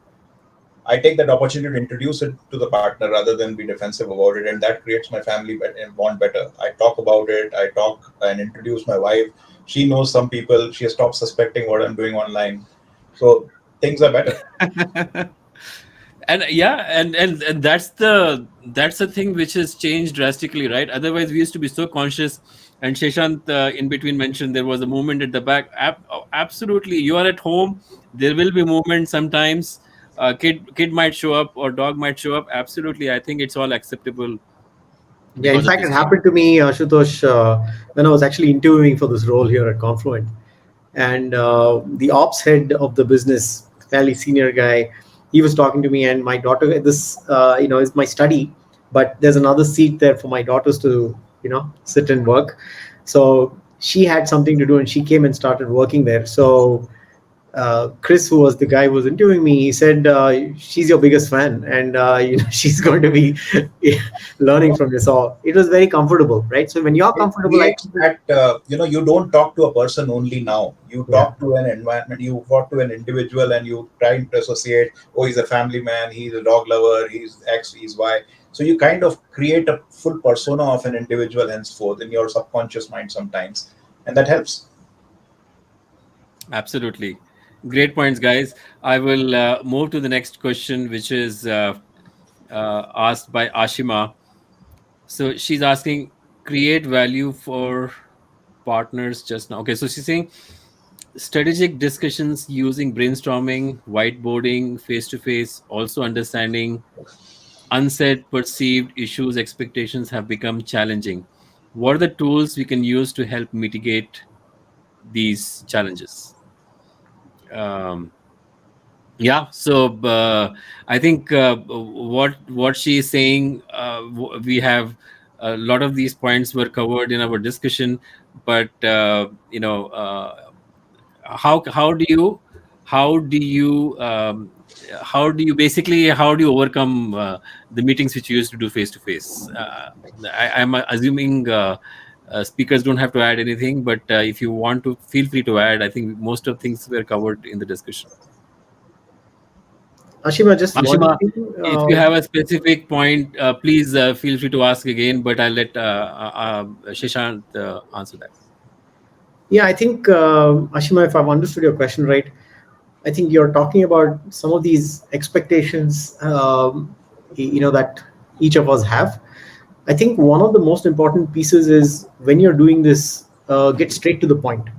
S2: I take that opportunity to introduce it to the partner rather than be defensive about it, and that creates my family bond better. I talk about it. I talk and introduce my wife. She knows some people. She has stopped suspecting what I'm doing online, so things are better.
S1: And yeah, and that's the thing which has changed drastically, right? Otherwise we used to be so conscious, and Sheshant in between mentioned there was a movement at the back. Absolutely, you are at home, there will be movement sometimes. Kid might show up or dog might show up. Absolutely, I think it's all acceptable
S5: Yeah, in
S1: because of
S5: fact,
S1: this
S5: it
S1: change.
S5: happened to me, Ashutosh, when I was actually interviewing for this role here at Confluent. And the ops head of the business, fairly senior guy, he was talking to me, and my daughter, this, is my study, but there's another seat there for my daughters to, sit and work. So she had something to do and she came and started working there. So Chris, who was the guy who was interviewing me, he said, "She's your biggest fan, and she's going to be learning from you." So it was very comfortable, right? So when you're
S2: It
S5: comfortable, I
S2: creates
S5: think,
S2: that you don't talk to a person only now. You
S5: yeah,
S2: talk to an environment. You talk to an individual, and you try to associate. Oh, he's a family man. He's a dog lover. He's X. He's Y. So you kind of create a full persona of an individual henceforth in your subconscious mind sometimes, and that helps.
S1: Absolutely. Great points, guys. I will move to the next question, which is asked by Ashima. So she's asking, create value for partners just now. Okay, so she's saying strategic discussions using brainstorming, whiteboarding, face to face, also understanding unsaid perceived issues, expectations have become challenging. What are the tools we can use to help mitigate these challenges? Um, Yeah, so I think what she is saying, we have a lot of these points were covered in our discussion, but how do you how do you how do you basically how do you overcome the meetings which you used to do face to face? I'm assuming speakers don't have to add anything, but if you want to, feel free to add. I think most of things were covered in the discussion.
S5: Ashima, just one
S1: Ashima,
S5: thing.
S1: if you have a specific point, please feel free to ask again, but I'll let Shishant answer that.
S5: Yeah, I think, Ashima, if I've understood your question right, I think you're talking about some of these expectations, that each of us have. I think one of the most important pieces is when you're doing this, get straight to the point,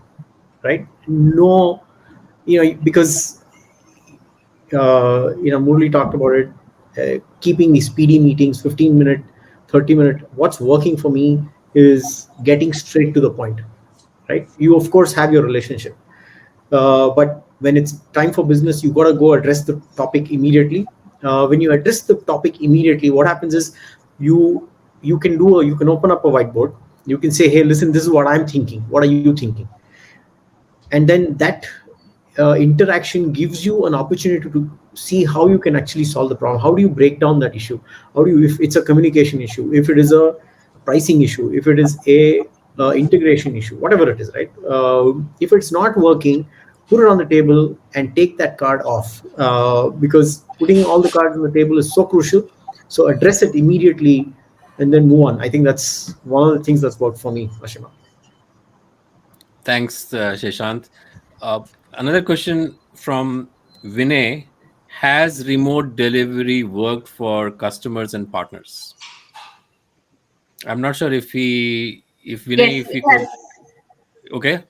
S5: right? No, because Murli talked about it, keeping these speedy meetings, 15-minute, 30-minute. What's working for me is getting straight to the point, right? You of course have your relationship, but when it's time for business, you got to go address the topic immediately. When you address the topic immediately, what happens is you can open up a whiteboard. You can say, "Hey, listen, this is what I'm thinking. What are you thinking?" And then that interaction gives you an opportunity to see how you can actually solve the problem. How do you break down that issue? How do you, if it's a communication issue, if it is a pricing issue, if it is a integration issue, whatever it is, right? If it's not working, put it on the table and take that card off, because putting all the cards on the table is so crucial. So address it immediately and then move on. I think that's one of the things that's worked for me, Ashima.
S1: Thanks, Sheshant. Another question from Vinay. Has remote delivery worked for customers and partners? I'm not sure if Vinay,
S3: Yes,
S1: if he
S3: it
S1: could.
S3: has.
S1: Okay.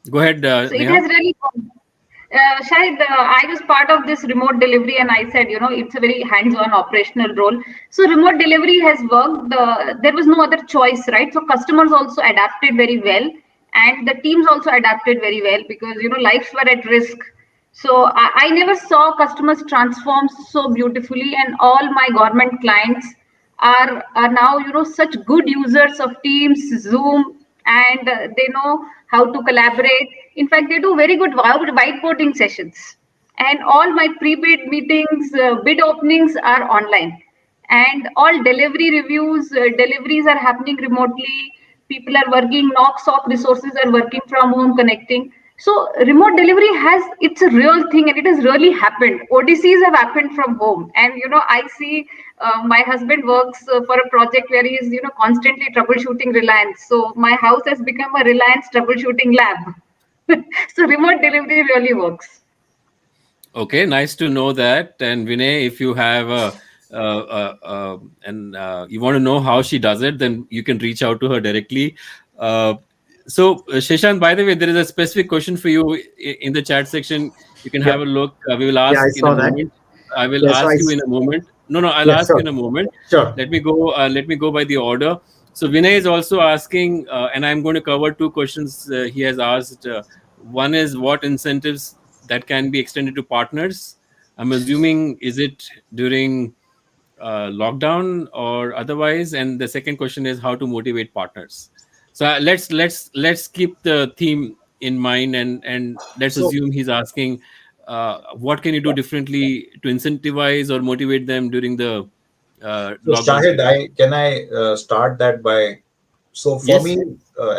S1: Go ahead,
S3: So it
S1: Neha.
S3: has really gone. Shahid, I was part of this remote delivery, and I said, it's a very hands-on operational role. So remote delivery has worked. There was no other choice, right? So customers also adapted very well, and the teams also adapted very well because lives were at risk. So I never saw customers transform so beautifully, and all my government clients are now such good users of Teams, Zoom, and they know how to collaborate. In fact, they do very good whiteboarding sessions, and all my pre-bid meetings, bid openings are online, and all delivery reviews, deliveries are happening remotely. People are working, knock sock resources are working from home, connecting. So remote delivery it's a real thing, and it has really happened. ODCs have happened from home, and I see my husband works for a project where he is constantly troubleshooting Reliance. So my house has become a Reliance troubleshooting lab. So remote delivery really works.
S1: Okay, nice to know that. And Vinay, if you have you want to know how she does it, then you can reach out to her directly. Sheshant, by the way, there is a specific question for you in the chat section. You can
S5: Yeah,
S1: have a look. We will
S5: yeah, I
S1: ask in a
S5: saw that.
S1: moment. I will
S5: Yeah, so
S1: ask you in a moment. No, I'll
S5: yeah,
S1: ask you in a moment.
S5: sure.
S1: Let me go. Let me go by the order. So Vinay is also asking, and I'm going to cover two questions he has asked. One is what incentives that can be extended to partners. I'm assuming is it during lockdown or otherwise. And the second question is how to motivate partners. So let's keep the theme in mind, and let's
S2: So,
S1: assume he's asking what can you do differently to incentivize or motivate them during the
S2: so
S1: lockdown
S2: Shahid,
S1: period.
S2: can I start that by? So for
S1: Yes.
S2: me,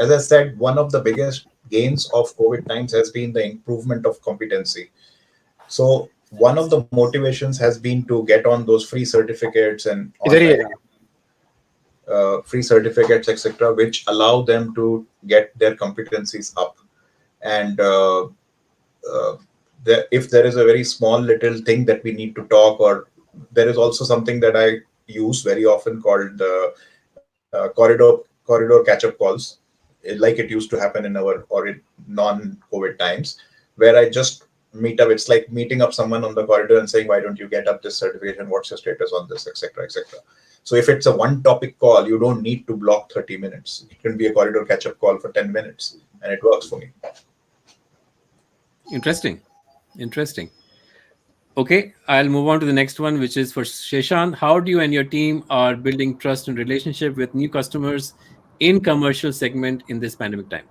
S2: as I said, one of the biggest gains of COVID times has been the improvement of competency. So one of the motivations has been to get on those free certificates and
S4: इधर ही है
S2: online
S4: जनाब.
S2: free certificates, etc., which allow them to get their competencies up. And uh, if there is a very small little thing that we need to talk, or there is also something that I use very often called the corridor catch-up calls, like it used to happen in our or in non-COVID times, where I just meet up. It's like meeting up someone on the corridor and saying, "Why don't you get up this certification? What's your status on this, etc., etc." So if it's a one-topic call, you don't need to block 30 minutes. It can be a corridor catch-up call for 10 minutes, and it works for me.
S1: Interesting. Okay, I'll move on to the next one, which is for Sheshant. How do you and your team are building trust and relationship with new customers in commercial segment in this pandemic time?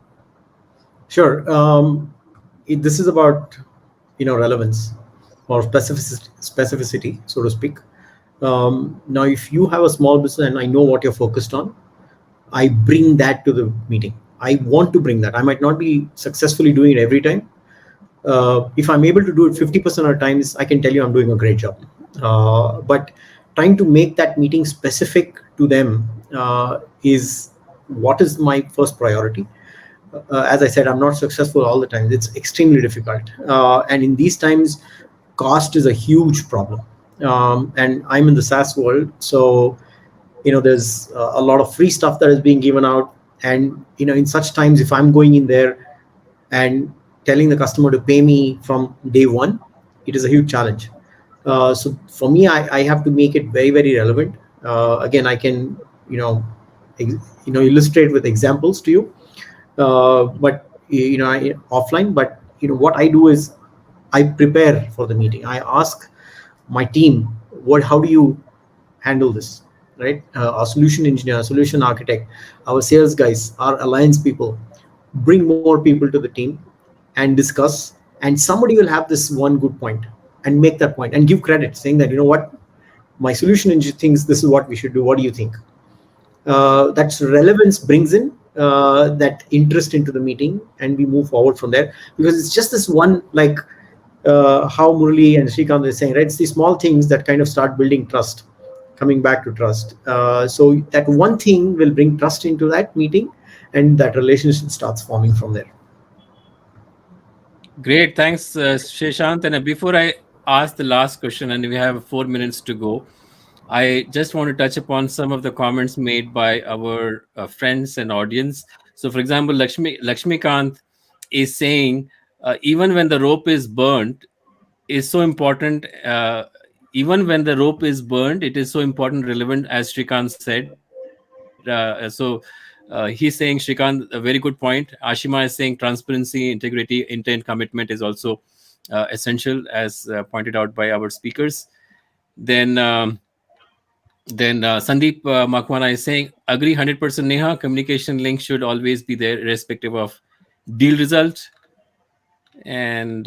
S5: Sure. This is about relevance or specificity, so to speak. Now, if you have a small business and I know what you're focused on, I bring that to the meeting. I want to bring that. I might not be successfully doing it every time. If I'm able to do it 50% of the times, I can tell you I'm doing a great job. But trying to make that meeting specific to them is what is my first priority. As I said, I'm not successful all the time. It's extremely difficult. And in these times, cost is a huge problem. And I'm in the SaaS world. So, there's a lot of free stuff that is being given out. And, in such times, if I'm going in there and telling the customer to pay me from day one, it is a huge challenge. So for me, I have to make it very, very relevant. Again, I can, illustrate with examples to you. But offline. But what I do is I prepare for the meeting. I ask my team, how do you handle this, right? Our solution engineer, solution architect, our sales guys, our alliance people, bring more people to the team and discuss. And somebody will have this one good point and make that point and give credit, saying that what, my solution engineer thinks this is what we should do. What do you think? That's relevance brings in that interest into the meeting, and we move forward from there. Because it's just this one, like how Murali and Srikanth is saying, right? It's the small things that kind of start building trust, coming back to trust. So that one thing will bring trust into that meeting, and that relationship starts forming from there.
S1: Great, thanks, Sheshant. And before I ask the last question, and we have 4 minutes to go, I just want to touch upon some of the comments made by our friends and audience. So, for example, Lakshmikant is saying, even when the rope is burnt, is so important. Even when the rope is burned, it is so important, relevant, as Shrikant said. He's saying, Shrikant, a very good point. Ashima is saying transparency, integrity, intent, commitment is also essential, as pointed out by our speakers. Then Sandeep Makwana is saying, agree 100% Neha, communication link should always be there, irrespective of deal result. And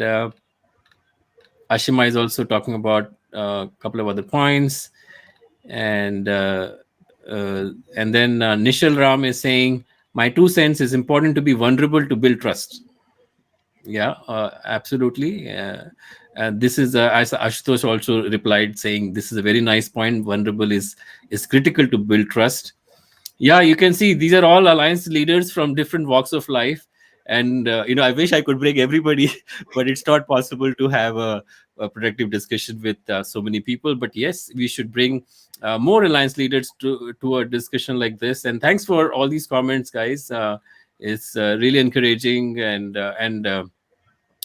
S1: Ashima is also talking about a couple of other points. And then Nishal Ram is saying, my 2 cents is important to be vulnerable to build trust. Yeah, absolutely. And this is, as Ashutosh also replied, saying this is a very nice point. Vulnerable is critical to build trust. Yeah, you can see these are all alliance leaders from different walks of life. And, I wish I could bring everybody, but it's not possible to have a productive discussion with so many people. But yes, we should bring more alliance leaders to a discussion like this. And thanks for all these comments, guys. It's really encouraging, and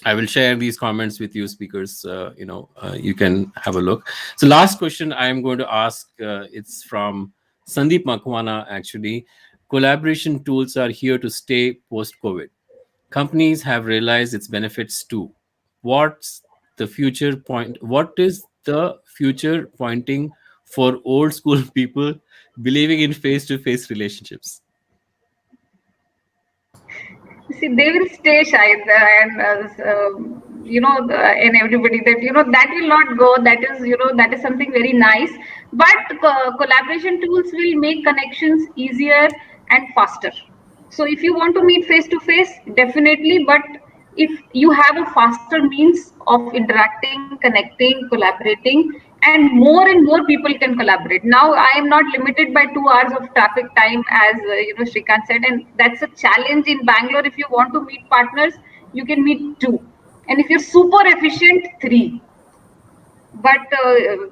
S1: I will share these comments with you, speakers. You can have a look. So last question I am going to ask, it's from Sandeep Makwana, actually. Collaboration tools are here to stay post-COVID. Companies have realized its benefits too. What's the future point? What is the future pointing for old school people believing in face-to-face relationships?
S3: See, they will stay shy, and and everybody that that will not go. That is that is something very nice. But collaboration tools will make connections easier and faster. So if you want to meet face to face, definitely. But if you have a faster means of interacting, connecting, collaborating, and more people can collaborate. Now I am not limited by 2 hours of traffic time, as Shrikant said, and that's a challenge in Bangalore. If you want to meet partners, you can meet 2, and if you're super efficient, 3. But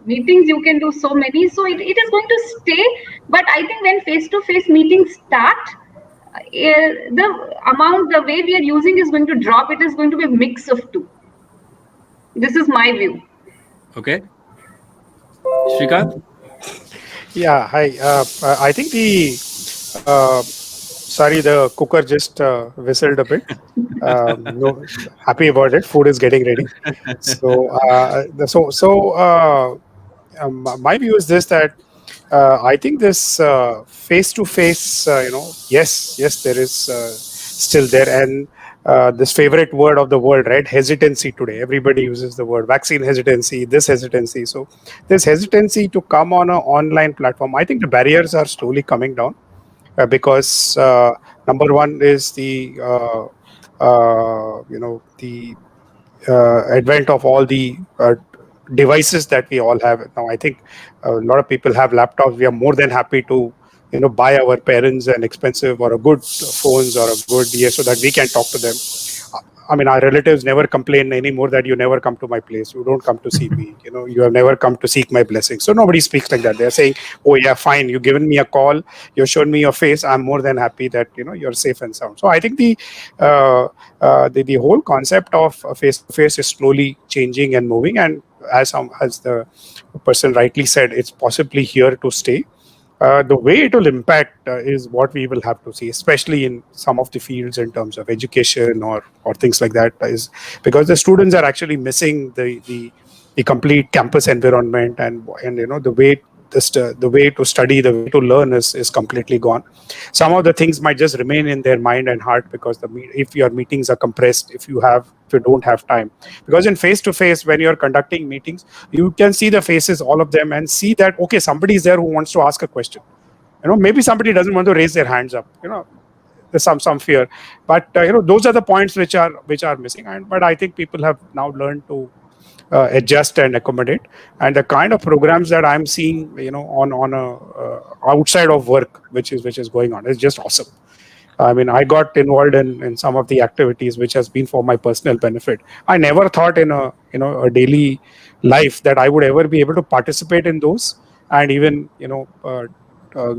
S3: meetings you can do so many, so it is going to stay. But I think when face-to-face meetings start, the way we are using is going to drop. It is going to be a mix of 2. This is my view.
S1: Okay. Shrikant?
S4: Yeah, hi. I think sorry, the cooker just whistled a bit. No, happy about it. Food is getting ready. My view is this, that I think this face-to-face, yes, there is still there. And this favorite word of the world, right? Hesitancy today. Everybody uses the word vaccine hesitancy, this hesitancy. So this hesitancy to come on an online platform, I think the barriers are slowly coming down because number one is the advent of all the devices that we all have now. I think a lot of people have laptops. We are more than happy to buy our parents an expensive or a good phones or a good so that we can talk to them. I mean, our relatives never complain anymore that you never come to my place, you don't come to see me, you have never come to seek my blessings. So nobody speaks like that. They're saying, oh yeah, fine, you've given me a call, you've shown me your face, I'm more than happy that you're safe and sound. So I think the whole concept of face to face is slowly changing and moving, and as the person rightly said, it's possibly here to stay. The way it will impact is what we will have to see, especially in some of the fields in terms of education or things like that, is because the students are actually missing the complete campus environment, and the way the way to study, the way to learn is completely gone. Some of the things might just remain in their mind and heart because if your meetings are compressed, if you don't have time, because in face to face, when you're conducting meetings, you can see the faces, all of them, and see that okay, somebody is there who wants to ask a question. Maybe somebody doesn't want to raise their hands up. there's some fear. But those are the points which are missing. But I think people have now learned to adjust and accommodate. And the kind of programs that I'm seeing, on a outside of work, which is going on, is just awesome. I mean, I got involved in some of the activities which has been for my personal benefit. I never thought in a daily life that I would ever be able to participate in those and even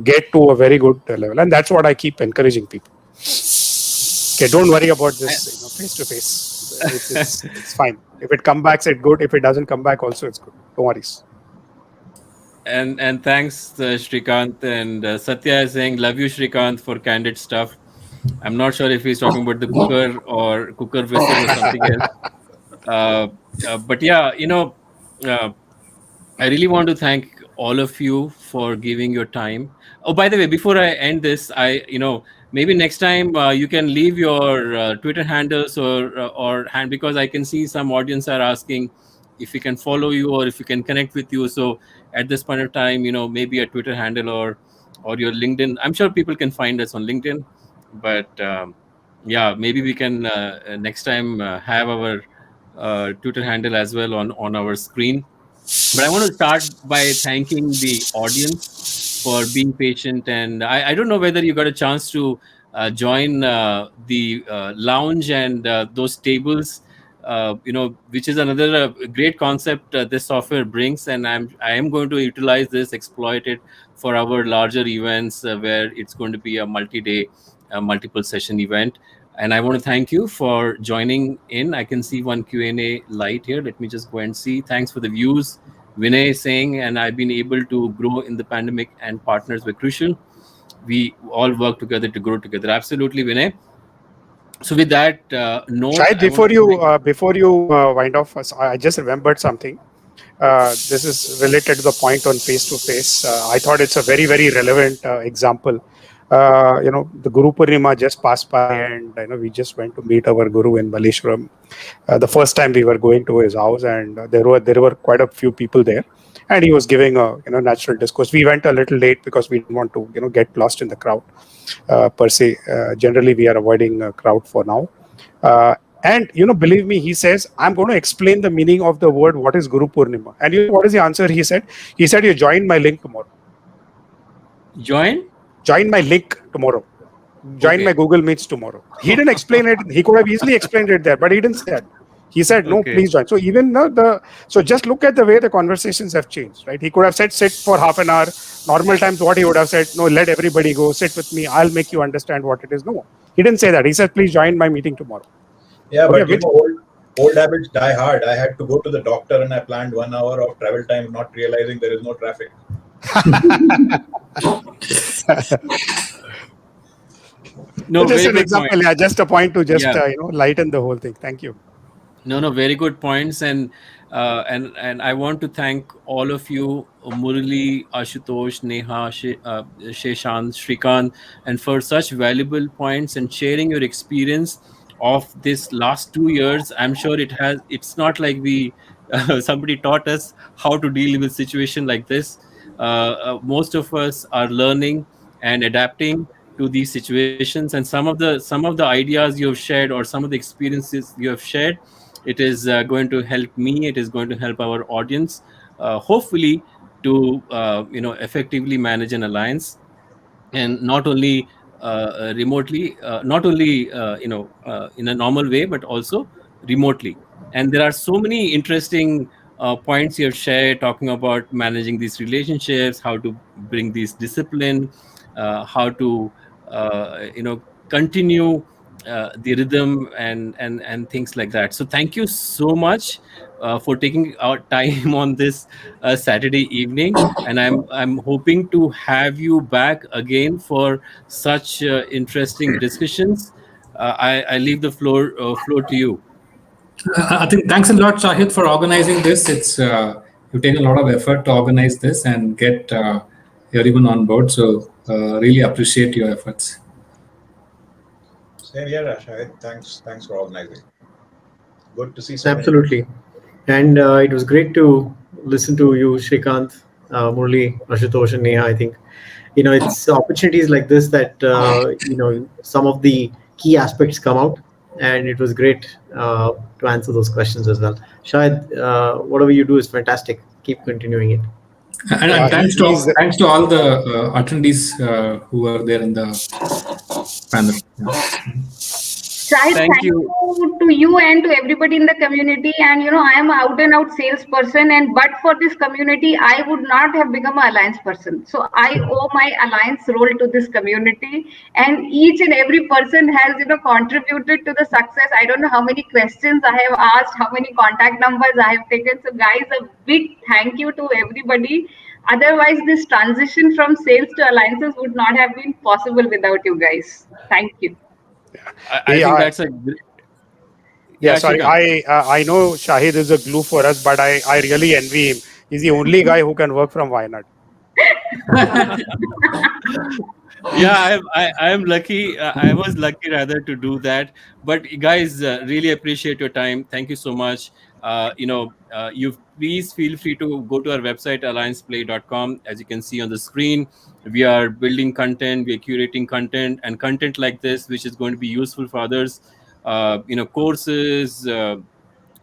S4: get to a very good level. And that's what I keep encouraging people. Okay, don't worry about this face to face. It's fine. If it comes back, it's good. If it doesn't come back, also it's good. Don't worry.
S1: And thanks, Shrikant. And Satya is saying, love you, Shrikant, for candid stuff. I'm not sure if he's talking about the cooker or cooker whistle or something else. But yeah, I really want to thank all of you for giving your time. Oh, by the way, before I end this, maybe next time you can leave your Twitter handles or hand, because I can see some audience are asking if we can follow you or if we can connect with you. So at this point of time, maybe a Twitter handle or your LinkedIn. I'm sure people can find us on LinkedIn, but yeah, maybe we can next time have our Twitter handle as well on our screen. But I want to start by thanking the audience for being patient. And I don't know whether you got a chance to join the lounge and those tables, which is another great concept this software brings. And I am going to utilize this, exploit it for our larger events where it's going to be a multi-day, multiple session event. And I want to thank you for joining in. I can see one Q&A light here. Let me just go and see. Thanks for the views. Vinay is saying, and I've been able to grow in the pandemic and partners were crucial. We all work together to grow together. Absolutely, Vinay. So with that note,
S4: Shahid, before you wind off, I just remembered something. This is related to the point on face-to-face. I thought it's a very, very relevant example. The Guru Purnima just passed by, and we just went to meet our Guru in Malleshwaram. The first time we were going to his house, and there were quite a few people there, and he was giving a natural discourse. We went a little late because we didn't want to get lost in the crowd per se. Generally, we are avoiding a crowd for now. And believe me, he says, I'm going to explain the meaning of the word, what is Guru Purnima. And what is the answer he said? He said, you join my link tomorrow.
S1: Join
S4: my link tomorrow. Join my Google Meets tomorrow. He didn't explain it. He could have easily explained it there, but he didn't say that. He said, no, please join. So even so just look at the way the conversations have changed, right? He could have said, sit for half an hour. Normal times, what he would have said, no, let everybody go, sit with me. I'll make you understand what it is. No, he didn't say that. He said, please join my meeting tomorrow.
S2: Yeah, but old habits die hard. I had to go to the doctor and I planned 1 hour of travel time, not realizing there is no traffic.
S1: No,
S4: just an example. Yeah, just a point to just lighten the whole thing. Thank you.
S1: No, very good points. And I want to thank all of you, Murali, Ashutosh, Neha, Sheshant, Shrikant, and for such valuable points and sharing your experience of this last 2 years. I'm sure it's not like somebody taught us how to deal with situation like this. Most of us are learning and adapting to these situations, and some of the ideas you have shared or some of the experiences you have shared, it is going to help me. It is going to help our audience, hopefully, to effectively manage an alliance, and not only remotely, not only in a normal way, but also remotely. And there are so many interesting points you have shared, talking about managing these relationships, how to bring this discipline, how to continue the rhythm and things like that. So thank you so much for taking our time on this Saturday evening, and I'm hoping to have you back again for such interesting discussions. I leave the floor to you.
S6: I think thanks a lot, Shahid, for organizing this. It's you've taken a lot of effort to organize this and get everyone on board. So really appreciate your efforts.
S2: Same here, Shahid. Thanks for organizing. Good to see so
S5: Absolutely. And it was great to listen to you, Shrikant, Murli, Ashutosh, and Neha. I think it's opportunities like this that some of the key aspects come out, and it was great to answer those questions as well. Shahid, whatever you do is fantastic. Keep continuing it.
S6: And thanks to all the attendees who were there in the panel.
S3: Shahid,
S1: Thank
S3: thank you to you and to everybody in the community. And I am out and out salesperson, and but for this community, I would not have become an alliance person. So I owe my alliance role to this community, and each and every person has contributed to the success. I don't know how many questions I have asked, how many contact numbers I have taken. So guys, a big thank you to everybody. Otherwise, this transition from sales to alliances would not have been possible without you guys. Thank you.
S1: I think that's a
S4: sorry. I know Shahid is a glue for us, but I really envy him. He's the only guy who can work from Wayanad.
S1: Yeah, I am lucky. I was lucky rather to do that. But guys, really appreciate your time. Thank you so much. You please feel free to go to our website allianceplay.com. As you can see on the screen, we are building content, we are curating content, and content like this, which is going to be useful for others. Courses,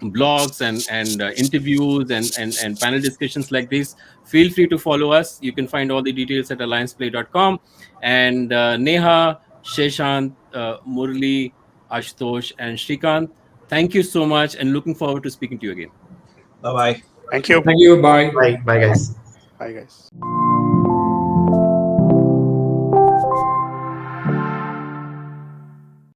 S1: blogs, and interviews and panel discussions like this. Feel free to follow us. You can find all the details at allianceplay.com. And Neha, Sheshant, Murli, Ashutosh, and Shrikant, thank you so much, and looking forward to speaking to you again.
S2: Bye bye.
S4: Thank you.
S6: Thank you. Bye.
S5: Bye, guys.
S4: Bye, guys.